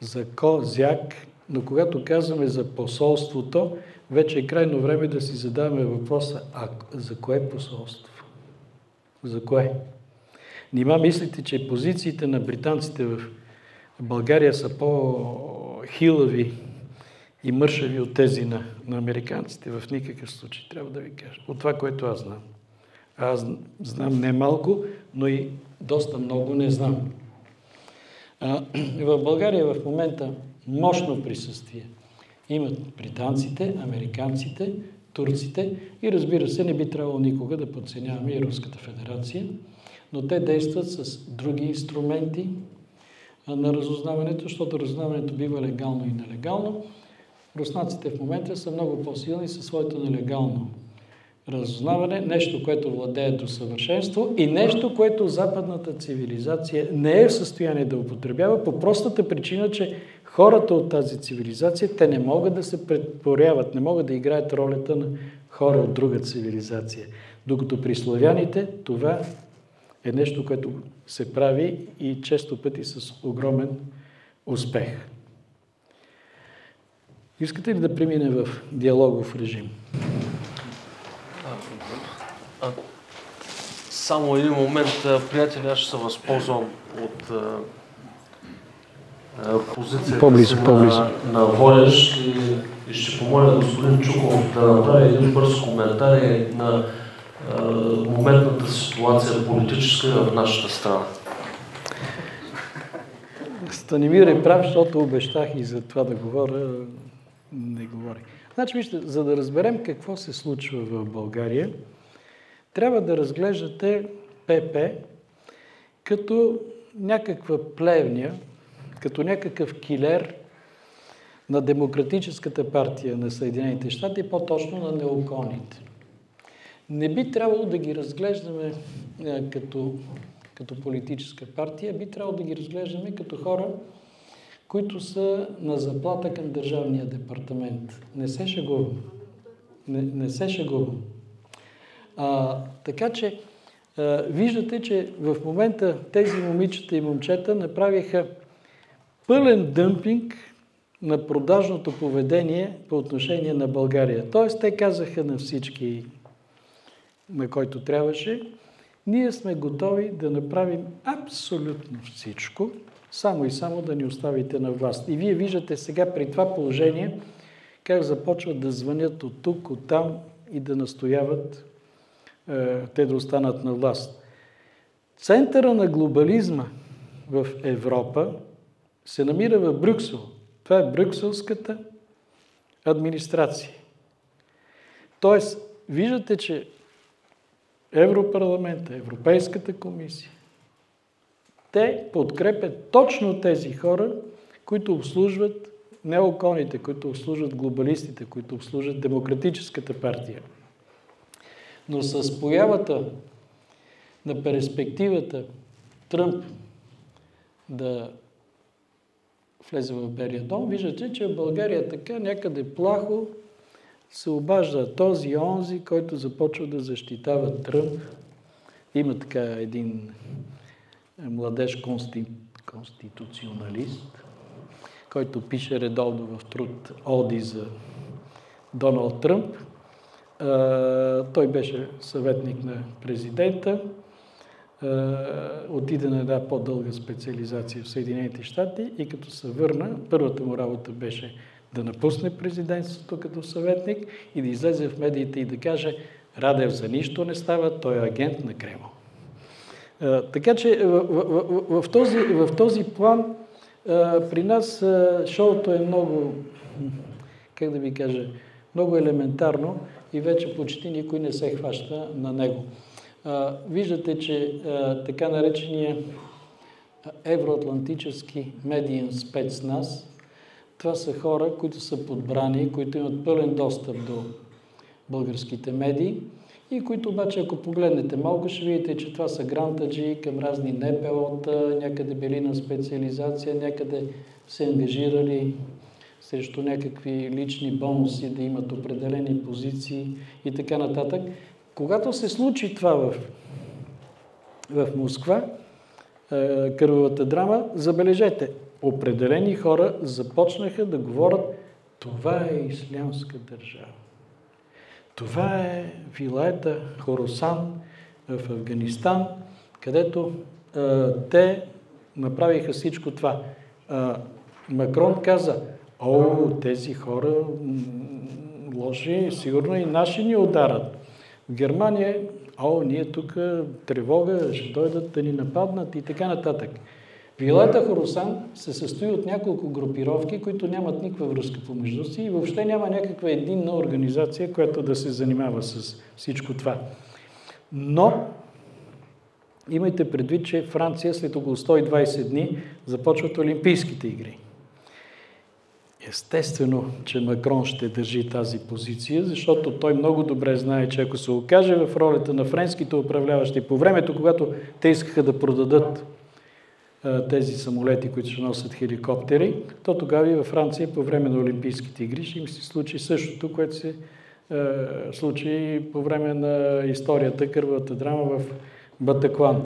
за козяк, но когато казваме за посолството, вече е крайно време да си задаваме въпроса, а за кое посолство? За кое? Нима мислите, че позициите на британците в България са по-хилави и мършави от тези на американците? В никакъв случай, трябва да ви кажа. От това, което аз знам. Аз знам не малко, но и доста много не знам. В България в момента мощно присъствие имат британците, американците, турците и разбира се, не би трябвало никога да подценяваме и Руската федерация, но те действат с други инструменти на разузнаването, защото разузнаването бива легално и нелегално. Руснаците в момента са много по-силни със своето нелегално разузнаване, нещо, което владее до съвършенство и нещо, което западната цивилизация не е в състояние да употребява по простата причина, че хората от тази цивилизация, те не могат да се претворяват, не могат да играят ролята на хора от друга цивилизация. Докато при славяните това е нещо, което се прави и често пъти с огромен успех. Искате ли да преминем в диалогов режим? Само един момент, приятели, аз ще се възползвам от позицията на водещ и ще помоля господин Чуков да направи един бърз коментар на моментната ситуация политическа в нашата страна. Станимир е прав, защото обещах и за това да говоря, не говори. Значи, вижте, за да разберем какво се случва в България, трябва да разглеждате ПП като някаква плевня, като някакъв килер на Демократическата партия на Съединените щати, по-точно на неоконите. Не би трябвало да ги разглеждаме като политическа партия, би трябвало да ги разглеждаме като хора, които са на заплата към Държавния департамент. Не се шегувам. Не се шегувам. Така че виждате, че в момента тези момичета и момчета направиха пълен дъмпинг на продажното поведение по отношение на България. Тоест, те казаха на всички, на който трябваше, ние сме готови да направим абсолютно всичко, само и само да ни оставите на власт. И вие виждате сега при това положение как започват да звънят от тук, от там и да настояват те да останат на власт. Центъра на глобализма в Европа се намира в Брюксел. Това е брюкселската администрация. Тоест, виждате, че Европарламента, Европейската комисия, те подкрепят точно тези хора, които обслужват неоконите, които обслужват глобалистите, които обслужват Демократическата партия. Но с появата на перспективата Тръмп да влезе в Белия дом, виждате, че в България така някъде плахо се обажда този онзи, който започва да защитава Тръмп. Има така един младеж конституционалист, който пише редовно в труд оди за Доналд Тръмп. Той беше съветник на президента, отиде на една по-дълга специализация в Съединените щати и като се върна, първата му работа беше да напусне президентството като съветник и да излезе в медиите и да каже: Радев за нищо не става, той е агент на Кремъл. Така че в този план при нас шоуто е много, как да ви кажа, много елементарно и вече почти никой не се хваща на него. Виждате, че така наречения евроатлантически медиен спецназ, това са хора, които са подбрани, които имат пълен достъп до българските медии и които обаче, ако погледнете малко, ще видите, че това са грантаджи към разни НПО-та, някъде били на специализация, някъде се ангажирали срещу някакви лични бонуси, да имат определени позиции и така нататък. Когато се случи това в Москва, кървавата драма, забележете, определени хора започнаха да говорят: това е ислямска държава. Това е вилаята Хоросан в Афганистан, където те направиха всичко това. Макрон каза: тези хора лоши, сигурно и наши ни ударат. В Германия, ние тук тревога, ще дойдат да ни нападнат и така нататък. Вилата Хоросан се състои от няколко групировки, които нямат никаква връзка помежду си и въобще няма някаква единна организация, която да се занимава с всичко това. Но имайте предвид, че Франция след около 120 дни започват Олимпийските игри. Естествено, че Макрон ще държи тази позиция, защото той много добре знае, че ако се окаже в ролята на френските управляващи по времето, когато те искаха да продадат тези самолети, които ще носят хеликоптери, то тогава и във Франция по време на Олимпийските игри ще им се случи същото, което се случи по време на историята, кървавата драма в Батаклан.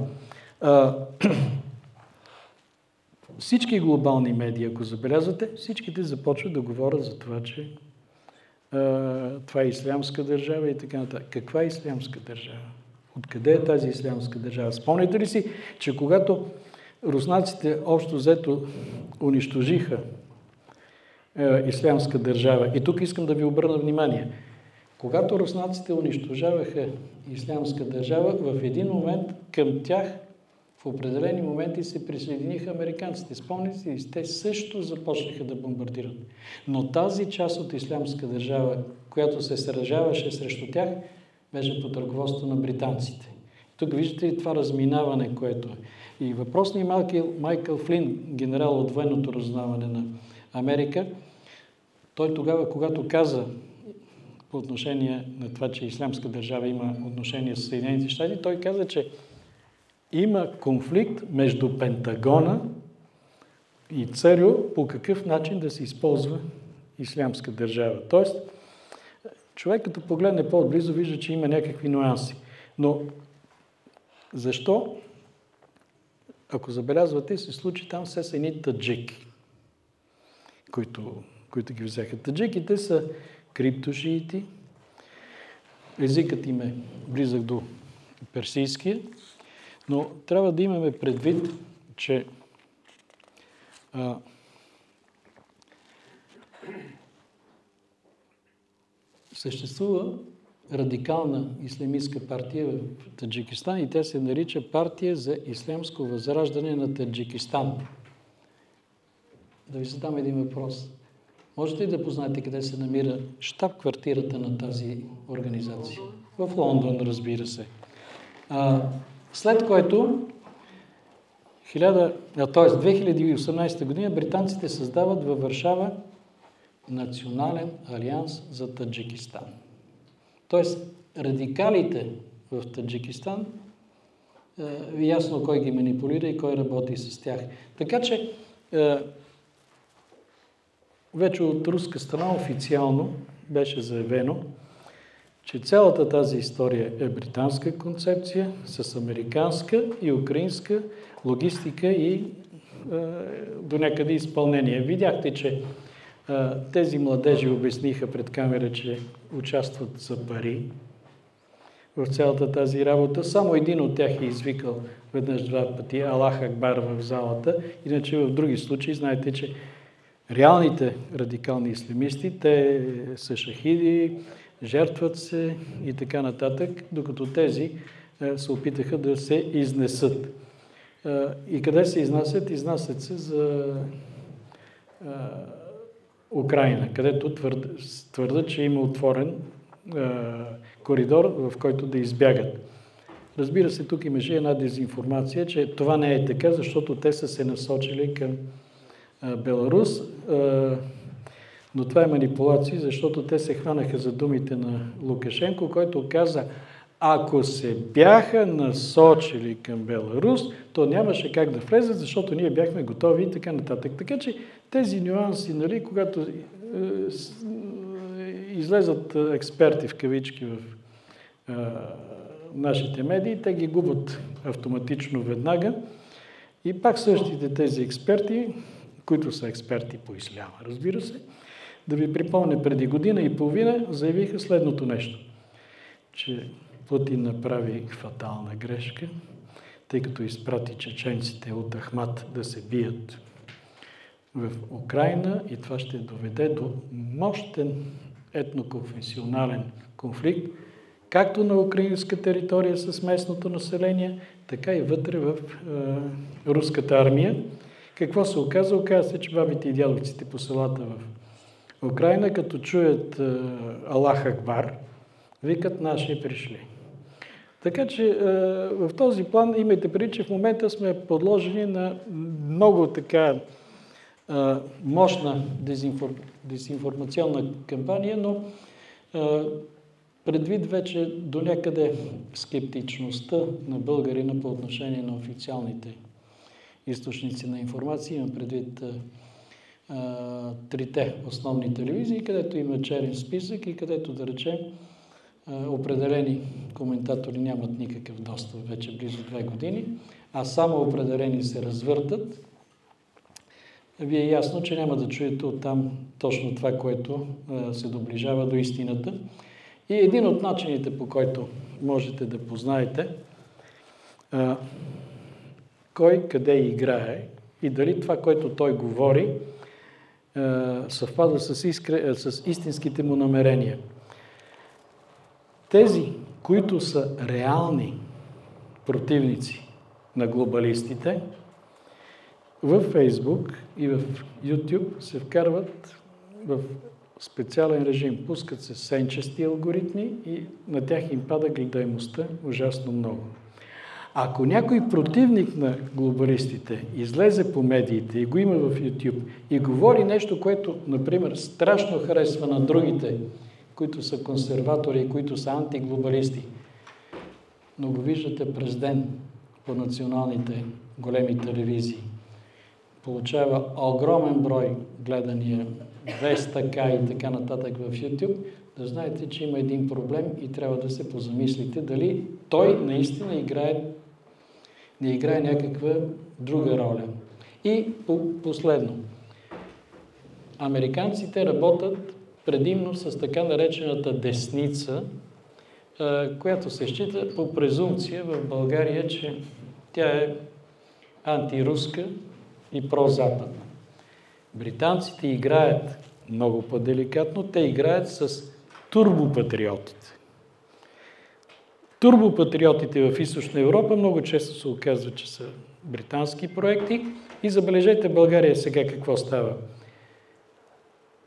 Всички глобални медии, ако забелязвате, всичките започват да говорят за това, че това е ислямска държава и така нататък. Каква е ислямска държава? Откъде е тази ислямска държава? Спомняте ли си, че когато руснаците общо взето унищожиха ислямска държава, и тук искам да ви обърна внимание, когато руснаците унищожаваха ислямска държава, в един момент към тях в определени моменти се присъединиха американците. Спомните ли, те също започнаха да бомбардират. Но тази част от ислямска държава, която се сражаваше срещу тях, беше под ръководството на британците. Тук виждате ли това разминаване, което е. И въпросният Майкъл Флин, генерал от военното разузнаване на Америка, Той тогава, когато каза по отношение на това, че Ислямска държава има отношение с Съединените щати, той каза, че има конфликт между Пентагона и ЦРУ по какъв начин да се използва Ислямска държава. Тоест, човек като погледне по-отблизо, вижда, че има някакви нюанси. Но защо, ако забелязвате, се случи там все са едни таджики, които ги взеха. Таджиките са криптошиити, езикът им е близък до персийския, но трябва да имаме предвид, че съществува радикална ислямистка партия в Таджикистан и тя се нарича Партия за ислямско възраждане на Таджикистан. Да ви задам един въпрос. Можете ли да познаете къде се намира щаб-квартирата на тази организация? В Лондон, разбира се. След което 2018 година британците създават във Варшава Национален алианс за Таджикистан. Тоест, радикалите в Таджикистан, ясно кой ги манипулира и кой работи с тях. Така че, вече от руска страна официално беше заявено, че цялата тази история е британска концепция с американска и украинска логистика и до някъде изпълнение. Видяхте, че тези младежи обясниха пред камера, че участват за пари в цялата тази работа. Само един от тях е извикал веднъж-два пъти Аллах Акбар в залата. Иначе в други случаи знаете, че реалните радикални ислямисти, те са шахиди, жертват се и така нататък, докато тези се опитаха да се изнесат. И къде се изнасят? Изнасят се за Украйна, където твърдят, че има отворен коридор, в който да избягат. Разбира се, тук имаше една дезинформация, че това не е така, защото те са се насочили към Беларус, но това е манипулация, защото те се хванаха за думите на Лукашенко, който каза, ако се бяха насочили към Беларус, то нямаше как да влезат, защото ние бяхме готови и така нататък. Така че тези нюанси, нали, когато излезат експерти в кавички в нашите медии, те ги губят автоматично веднага и пак същите тези експерти, които са експерти по исляма, разбира се, да ви припомня, преди година и половина заявиха следното нещо, че Путин направи фатална грешка, тъй като изпрати чеченците от Ахмат да се бият в Украйна и това ще доведе до мощен етноконфесионален конфликт, както на украинска територия с местното население, така и вътре в руската армия. Какво се оказа? Оказа се, че бабите и дядовците по селата в Украйна, като чуят Аллах Акбар, викат наши пришли. Така че в този план имайте предвид, че в момента сме подложени на много така мощна дезинформационна кампания, но предвид вече до някъде скептичността на българина по отношение на официалните източници на информация, имам предвид трите основни телевизии, където има черен списък и където, да речем, определени коментатори нямат никакъв достъп вече близо 2 години, а само определени се развъртат. Ви е ясно, че няма да чуете оттам точно това, което се доближава до истината. И един от начините, по който можете да познаете кой къде играе и дали това, което той говори, съвпада с истинските му намерения. Тези, които са реални противници на глобалистите, в Фейсбук и в YouTube се вкарват в специален режим. Пускат се сенчести алгоритми и на тях им пада гледаемостта ужасно много. Ако някой противник на глобалистите излезе по медиите и го има в YouTube и говори нещо, което, например, страшно харесва на другите, които са консерватори и които са антиглобалисти, но го виждате през ден по националните големи телевизии, получава огромен брой гледания, 200К и така нататък в YouTube, да знаете, че има един проблем и трябва да се позамислите дали той наистина не играе някаква друга роля. И последно. Американците работят предимно с така наречената десница, която се счита по презумпция в България, че тя е антируска и прозападна. Британците играят много по-деликатно, те играят с турбопатриотите. Турбопатриотите в Източна Европа много често се оказва, че са британски проекти и забележете България сега какво става.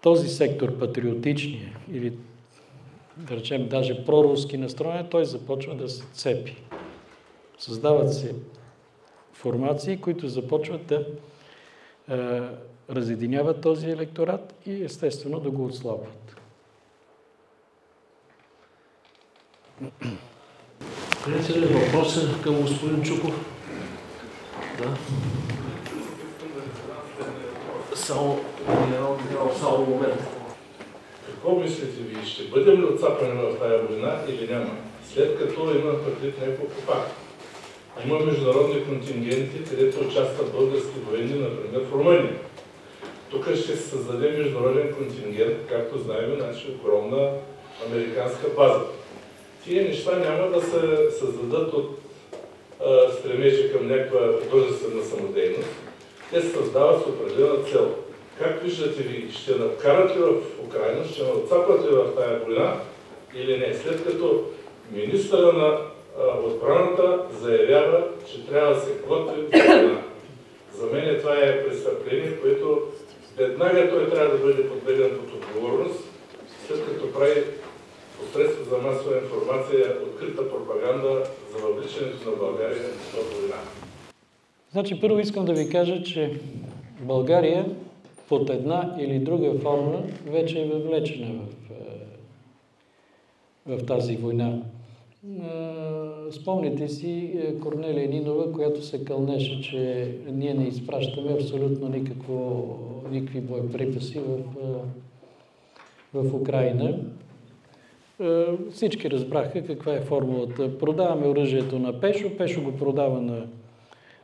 Този сектор патриотичния или да речем даже проруски настроен, той започва да се цепи. Създават се формации, които започват да разединяват този електорат и естествено да го отслабват. Имате ли въпроси към господин Чуков? Да. Само момент. Какво мислите ви? Ще бъдем ли отцапани в тази война или няма? След като има предвид няколко факта. Има международни контингенти, където участват български военни, например в Румъния. Тук ще се създаде международен контингент, както знаем, значи огромна американска база. Тие неща няма да се създадат от стремежи към някаква художествена самодейност. Те се създават с определена цел. Как виждате ви, ще накарат ли в Украйна, ще отцапат ли в тая война или не? След като министъра на отбраната заявява, че трябва да се готви за война. За мен това е престъпление, което веднага той трябва да бъде подведен под отговорност, след като прави посредство за масова информация, открита пропаганда за въвличането на България в война. Значи, първо искам да ви кажа, че България под една или друга форма вече е въвлечена в тази война. Спомните си Корнелия Нинова, която се кълнеше, че ние не изпращаме абсолютно никакви боеприпаси в Украйна. Всички разбраха каква е формулата. Продаваме оръжието на Пешо, Пешо го продава на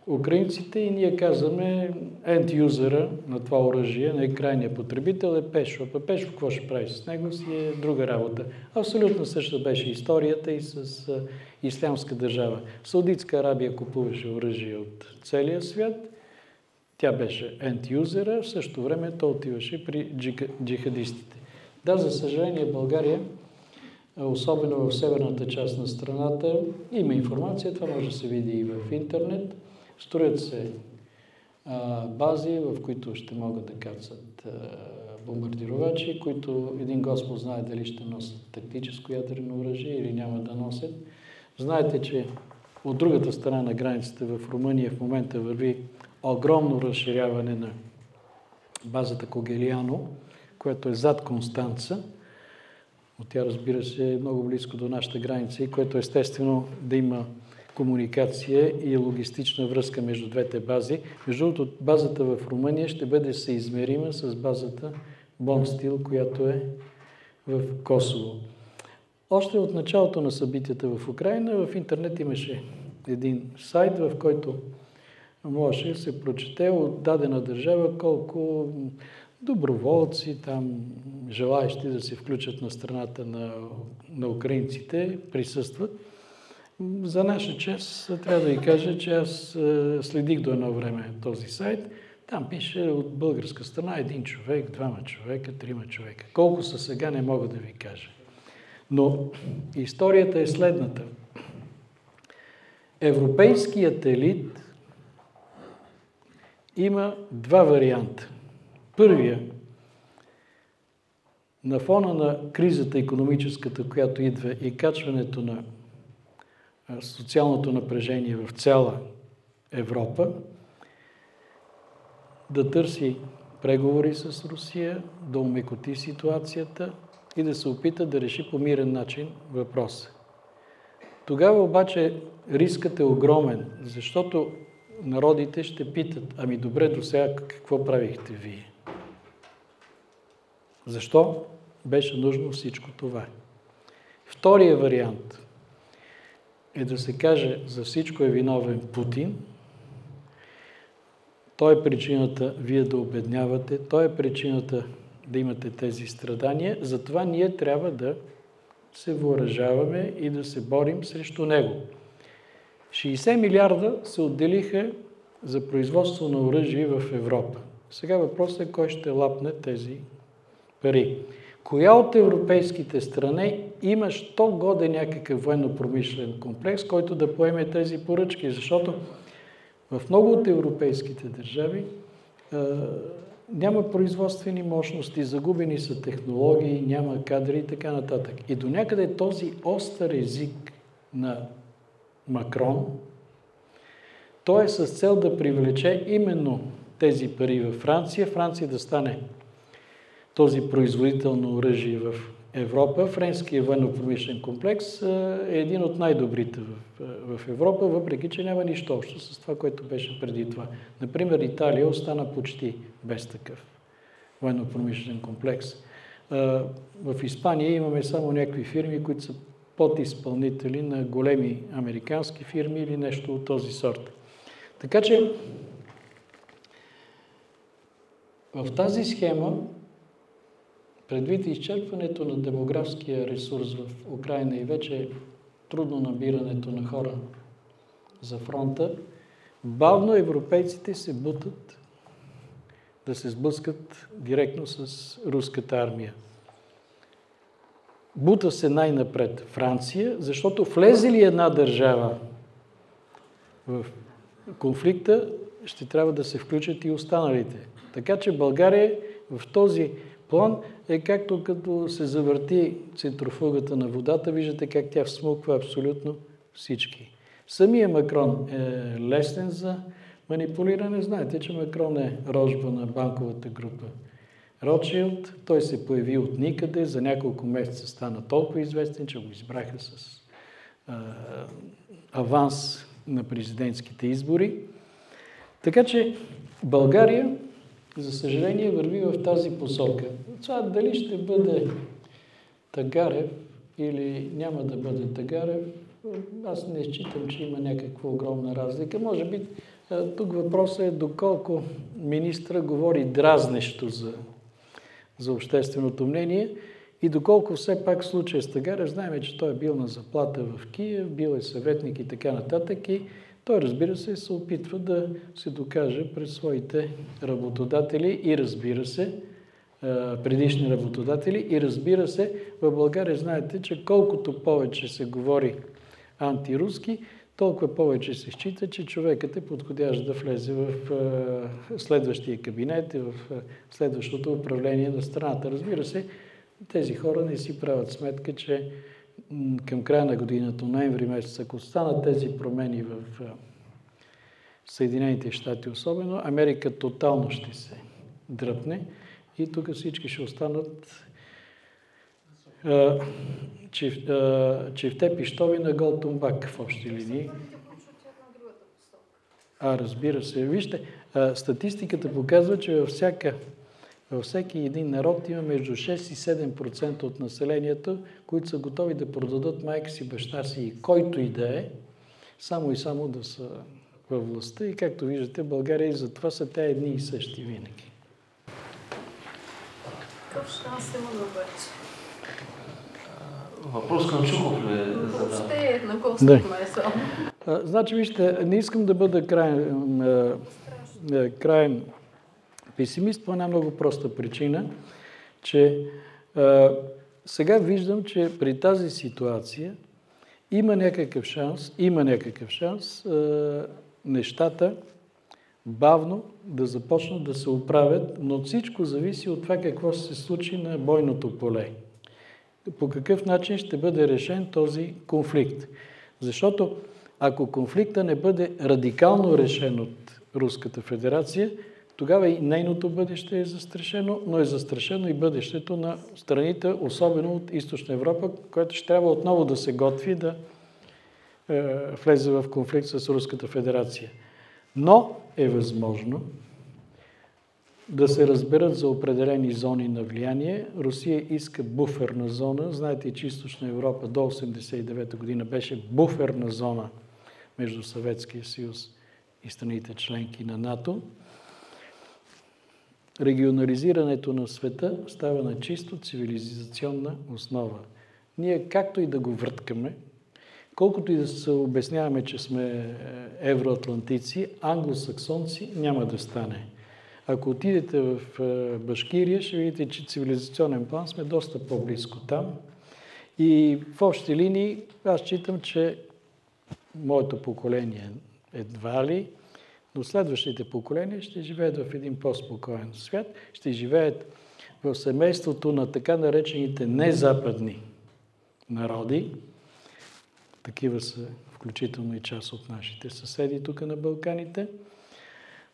украинците и ние казваме енд-юзера на това оръжие, на крайния потребител е Пешо. А Пешо какво ще прави с него си е друга работа. Абсолютно същата беше историята и с Ислямска държава. Саудитска Арабия купуваше оръжие от целия свят. Тя беше енд-юзера, в същото време то отиваше при джихадистите. Да, за съжаление България, особено в северната част на страната, има информация, това може да се види и в интернет. Строят се бази, в които ще могат да кацат бомбардировачи, които един Господ знае дали ще носят тактическо ядрено оръжие или няма да носят. Знаете, че от другата страна на границата в Румъния в момента върви огромно разширяване на базата Когелиано, което е зад Констанца. Но тя, разбира се, е много близко до нашата граница и което естествено да има комуникация и логистична връзка между двете бази. Между другото, базата в Румъния ще бъде съизмерима с базата Бонстил, която е в Косово. Още от началото на събитията в Украйна в интернет имаше един сайт, в който можеше да се прочете от дадена държава колко доброволци, там желаещи да се включат на страната на украинците присъстват. За наша чест трябва да ви кажа, че аз следих до едно време този сайт. Там пише от българска страна 1 човек, 2 човека, 3 човека. Колко са сега, не мога да ви кажа. Но историята е следната. Европейският елит има два варианта. Първия, на фона на кризата икономическата, която идва и качването на социалното напрежение в цяла Европа, да търси преговори с Русия, да омекоти ситуацията и да се опита да реши по мирен начин въпроса. Тогава обаче рискът е огромен, защото народите ще питат: ами добре, до сега какво правихте вие? Защо беше нужно всичко това? Втория вариант е да се каже: за всичко е виновен Путин, той е причината вие да обеднявате, той е причината да имате тези страдания, затова ние трябва да се въоръжаваме и да се борим срещу него. 60 милиарда се отделиха за производство на оръжие в Европа. Сега въпросът е кой ще лапне тези пари. Коя от европейските страни има що годе някакъв военно-промишлен комплекс, който да поеме тези поръчки? Защото в много от европейските държави няма производствени мощности, загубени са технологии, няма кадри и така нататък. И до някъде този остър език на Макрон, той е с цел да привлече именно тези пари във Франция, Франция да стане този производител на оръжие в Европа. Френският военно-промишлен комплекс е един от най-добрите в Европа, въпреки че няма нищо общо с това, което беше преди това. Например, Италия остана почти без такъв военно-промишлен комплекс. В Испания имаме само някакви фирми, които са подизпълнители на големи американски фирми или нещо от този сорт. Така че в тази схема, предвид изчерпването на демографския ресурс в Украйна и вече трудно набирането на хора за фронта, бавно европейците се бутат да се сблъскат директно с руската армия. Бута се най-напред Франция, защото влезе ли една държава в конфликта, ще трябва да се включат и останалите. Така че България в този план е както като се завърти центрофугата на водата, виждате как тя всмуква абсолютно всички. Самия Макрон е лесен за манипулиране. Знаете, че Макрон е рожба на банковата група Ротшилд. Той се появи от никъде, за няколко месеца стана толкова известен, че го избраха с аванс на президентските избори. Така че България, за съжаление, върви в тази посока. Това дали ще бъде Тагарев или няма да бъде Тагарев, аз не считам, че има някаква огромна разлика. Може би тук въпросът е доколко министра говори дразнещо за общественото мнение и доколко все пак случая с Тагарев, знаем, че той е бил на заплата в Киев, бил е съветник и така нататък и той, разбира се опитва да се докаже пред своите работодатели и, разбира се, предишни работодатели. И, разбира се, в България знаете, че колкото повече се говори антируски, толкова повече се счита, че човекът е подходящ да влезе в следващия кабинет и в следващото управление на страната. Разбира се, тези хора не си правят сметка, че към края на годината, ноември месец, ако станат тези промени в Съединените щати особено, Америка тотално ще се дръпне и тук всички ще останат чифте пищови на гол тумбак в общи линии. Разбира се. Вижте, статистиката показва, че във всеки един народ има между 6 и 7% от населението, които са готови да продадат майка си, баща си и който и да е, само и само да са във властта. И както виждате, България и затова са те едни и същи винаги. Какъв шанс има обаче? Въпрос към Чухов ли е? Въобще на гостът ме е само. Значи, вижте, не искам да бъда краен песимист по една много проста причина, че сега виждам, че при тази ситуация има някакъв шанс нещата бавно да започнат да се оправят, но всичко зависи от това какво се случи на бойното поле. По какъв начин ще бъде решен този конфликт. Защото ако конфликта не бъде радикално решен от Руската федерация, тогава и нейното бъдеще е застрашено, но е застрашено и бъдещето на страните, особено от Източна Европа, което ще трябва отново да се готви да влезе в конфликт с Руската федерация. Но е възможно да се разберат за определени зони на влияние. Русия иска буферна зона. Знаете, че Източна Европа до 1989 година беше буферна зона между Съветския съюз и страните членки на НАТО. Регионализирането на света става на чисто цивилизационна основа. Ние както и да го върткаме, колкото и да се обясняваме, че сме евроатлантици, англосаксонци, няма да стане. Ако отидете в Башкирия, ще видите, че цивилизационен план сме доста по-близко там. И в общи линии аз считам, че моето поколение едва ли, но следващите поколения ще живеят в един по-спокоен свят, ще живеят в семейството на така наречените незападни народи. Такива са включително и част от нашите съседи тук на Балканите.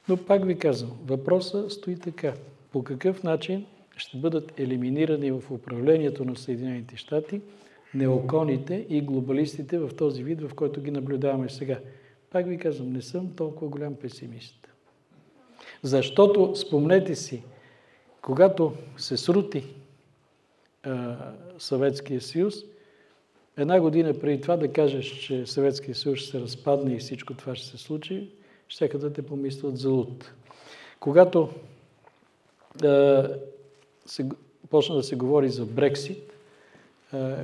Но пак ви казвам, въпросът стои така. По какъв начин ще бъдат елиминирани в управлението на Съединените щати неоконите и глобалистите в този вид, в който ги наблюдаваме сега? Пак ви казвам, не съм толкова голям песимист. Защото, спомнете си, когато се срути Съветския съюз, една година преди това да кажеш, че Съветския съюз ще се разпадне и всичко това ще се случи, щеха да те помислят за луд. Когато почна да се говори за Брексит,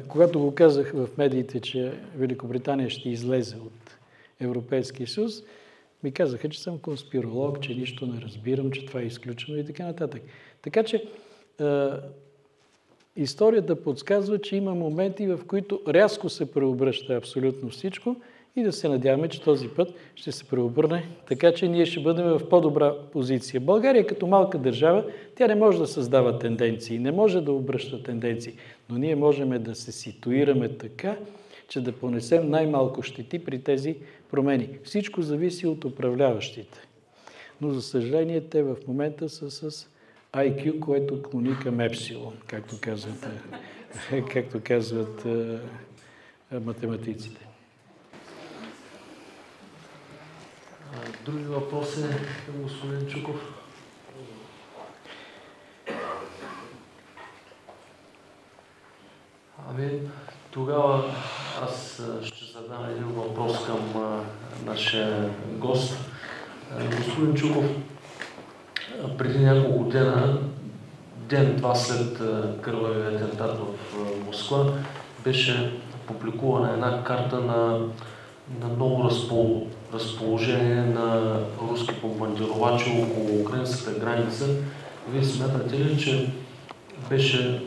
когато го казах в медиите, че Великобритания ще излезе от Европейския съюз, ми казаха, че съм конспиролог, че нищо не разбирам, че това е изключено и така нататък. Така че историята подсказва, че има моменти, в които рязко се преобръща абсолютно всичко и да се надяваме, че този път ще се преобърне, така че ние ще бъдем в по-добра позиция. България като малка държава, тя не може да създава тенденции, не може да обръща тенденции, но ние можем да се ситуираме така, че да понесем най-малко щети при тези промени. Всичко зависи от управляващите. Но, за съжаление, те в момента са с IQ, което клони към епсилон, както казват математиците. Други въпроси, господин Чуков? Тогава аз ще задам един въпрос към нашия гост. Господин Чуков, преди няколко дена, ден-два след кървавия атентат в Москва, беше публикувана една карта на ново разположение на руски бомбардировачи около украинската граница. Вие смятате ли, че беше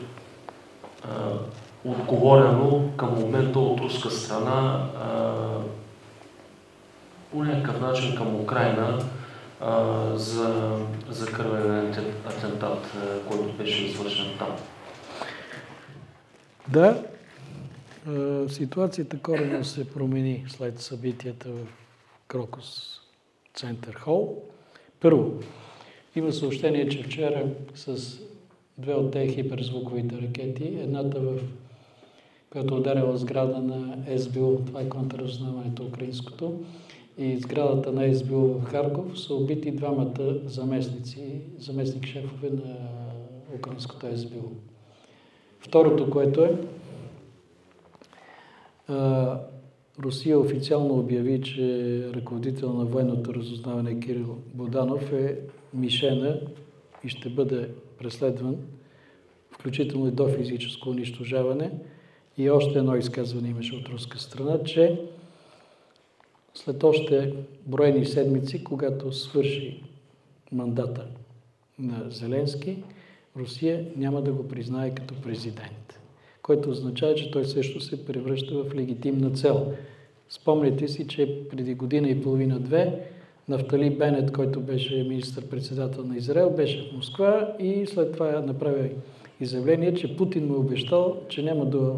отговорено към момента от руска страна по някакъв начин към Украйна за кървавия атентат, който беше извършен там? Да, ситуацията коренно се промени след събитията в Крокус Център Хол. Първо, има съобщение, че вчера с две от тези хиперзвуковите ракети, едната която ударила сграда на СБУ, това е контрразузнаването украинското, и сградата на СБУ в Харков са убити двамата заместник-шефове на украинското СБУ. Второто, което е, Русия официално обяви, че ръководител на военното разузнаване Кирил Буданов е мишена и ще бъде преследван, включително и до физическо унищожаване. И още едно изказване имаше от руска страна, че след още броени седмици, когато свърши мандата на Зеленски, Русия няма да го признае като президент, което означава, че той също се превръща в легитимна цел. Спомняте си, че преди година и половина-две Нафтали Бенет, който беше министър-председател на Израел, беше в Москва и след това направи изявление, че Путин му е обещал, че няма да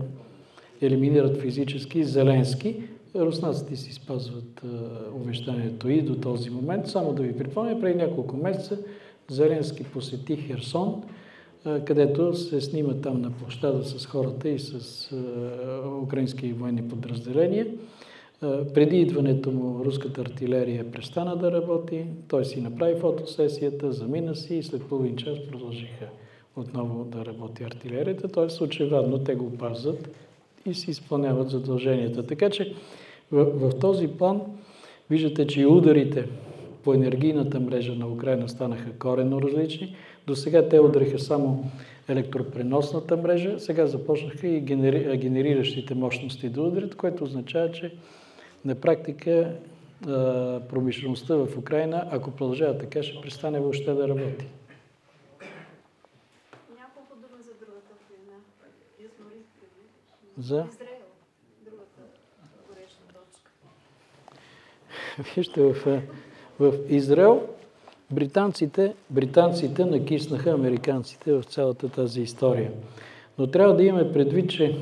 елиминират физически Зеленски, руснаците си спазват обещанието и до този момент. Само да ви припомня, преди няколко месеца Зеленски посети Херсон, където се снима там на площада с хората и с украински военни подразделения. Преди идването му руската артилерия престана да работи, той си направи фотосесията, замина си и след половин час продължиха отново да работи артилерията, т.е. очевидно те го пазят и си изпълняват задълженията. Така че в този план виждате, че и ударите по енергийната мрежа на Украина станаха коренно различни. До сега те удариха само електропреносната мрежа, сега започнаха и генериращите мощности да ударят, което означава, че на практика промишлеността в Украина, ако продължава така, ще престане въобще да работи. Няколко думи за другата война. За? Израел. Другата гореща точка. Вижте, в Израел британците накиснаха американците в цялата тази история. Но трябва да имаме предвид, че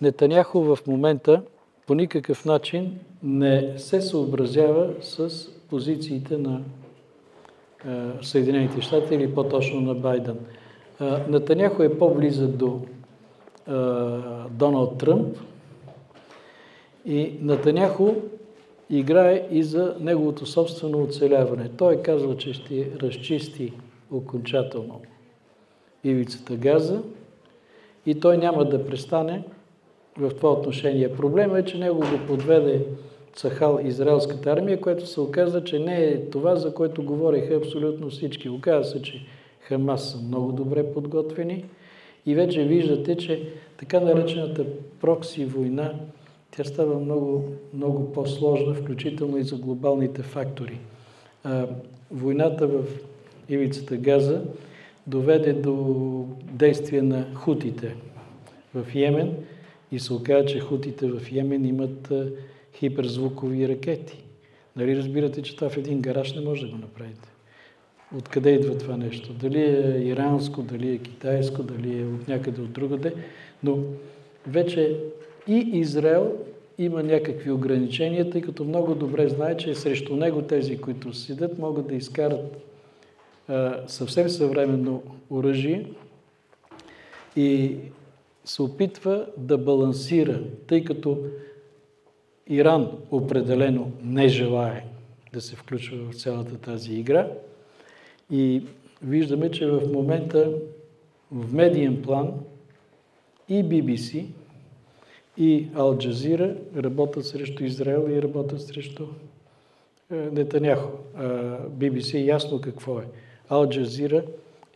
Нетаняху в момента по никакъв начин не се съобразява с позициите на Съединените щати или по-точно на Байден. Нетаняху е по-близък до Доналд Тръмп и Нетаняху играе и за неговото собствено оцеляване. Той е казал, че ще разчисти окончателно ивицата Газа и той няма да престане в това отношение. Проблемът е, че него го подведе Цахал, израелската армия, което се оказа, че не е това, за което говориха абсолютно всички. Оказа се, че Хамас са много добре подготвени и вече виждате, че така наречената прокси война, тя става много, много по-сложна, включително и за глобалните фактори. Войната в ивицата Газа доведе до действие на хутите в Йемен и се оказа, че хутите в Йемен имат хиперзвукови ракети. Нали разбирате, че това в един гараж не може да го направите? Откъде идва това нещо? Дали е иранско, дали е китайско, дали е от някъде от другаде, но вече и Израел има някакви ограничения, тъй като много добре знае, че срещу него тези, които седят, могат да изкарат съвсем съвременно оръжие и се опитва да балансира, тъй като Иран определено не желае да се включва в цялата тази игра. И виждаме, че в момента в медиен план и BBC, и Ал Джазира работят срещу Израел и работят срещу Нетаняху. BBC е ясно какво е. Ал Джазира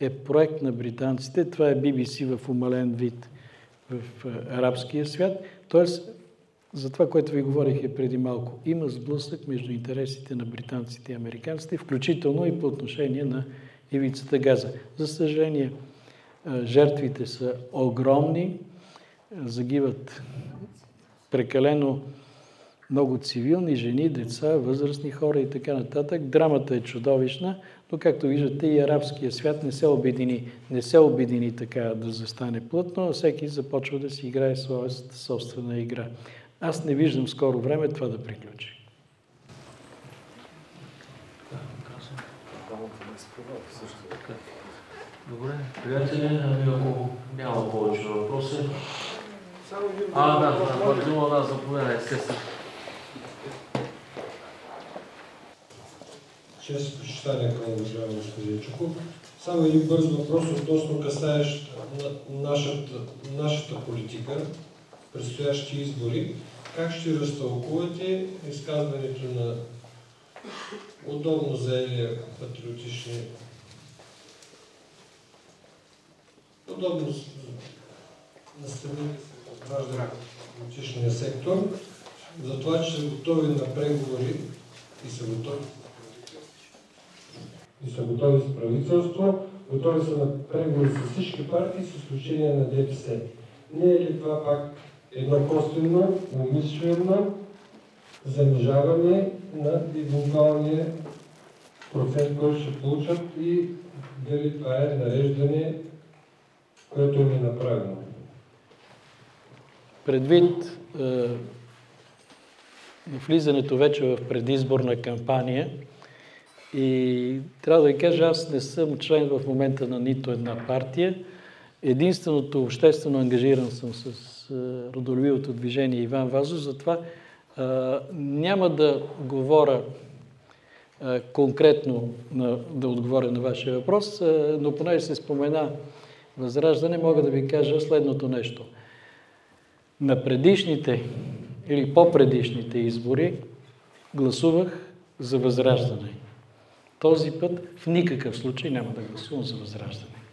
е проект на британците, това е BBC в умален вид в арабския свят. Тоест, за това, което ви говорих преди малко, има сблъсък между интересите на британците и американците, включително и по отношение на ивицата Газа. За съжаление, жертвите са огромни, загиват прекалено много цивилни, жени, деца, възрастни хора и така нататък. Драмата е чудовищна, но както виждате и арабския свят не се обедини така да застане плътно, а всеки започва да си играе своята собствена игра. Аз не виждам скоро време това да приключи. Добре, приятели, ако няма повече въпроси. Да, заповядай, естествено. Чест почитания към уважаема господин Чуков. Само един бърз въпрос относно касаещ нашата политика, предстоящи избори. Как ще разтълкувате изказването на удобно заели настаните граждани в патриотичния сектор, за това, че са готови на преговори и са готови с правителство, готови са на преговори с всички партии, с изключение на ДПС. Не е ли това пак едно косвено, умишлено занижаване на евентуалния процент, който ще получат и дали това е нареждане, което им е направено? Предвид влизането вече в предизборна кампания и трябва да ви кажа, аз не съм член в момента на нито една партия. Единственото обществено ангажиран съм с родолюбивото движение Иван Вазов, затова няма да говоря конкретно да отговоря на вашия въпрос, но понеже се спомена Възраждане, мога да ви кажа следното нещо. На предишните или по-предишните избори гласувах за Възраждане. Този път в никакъв случай няма да гласувам за Възраждане.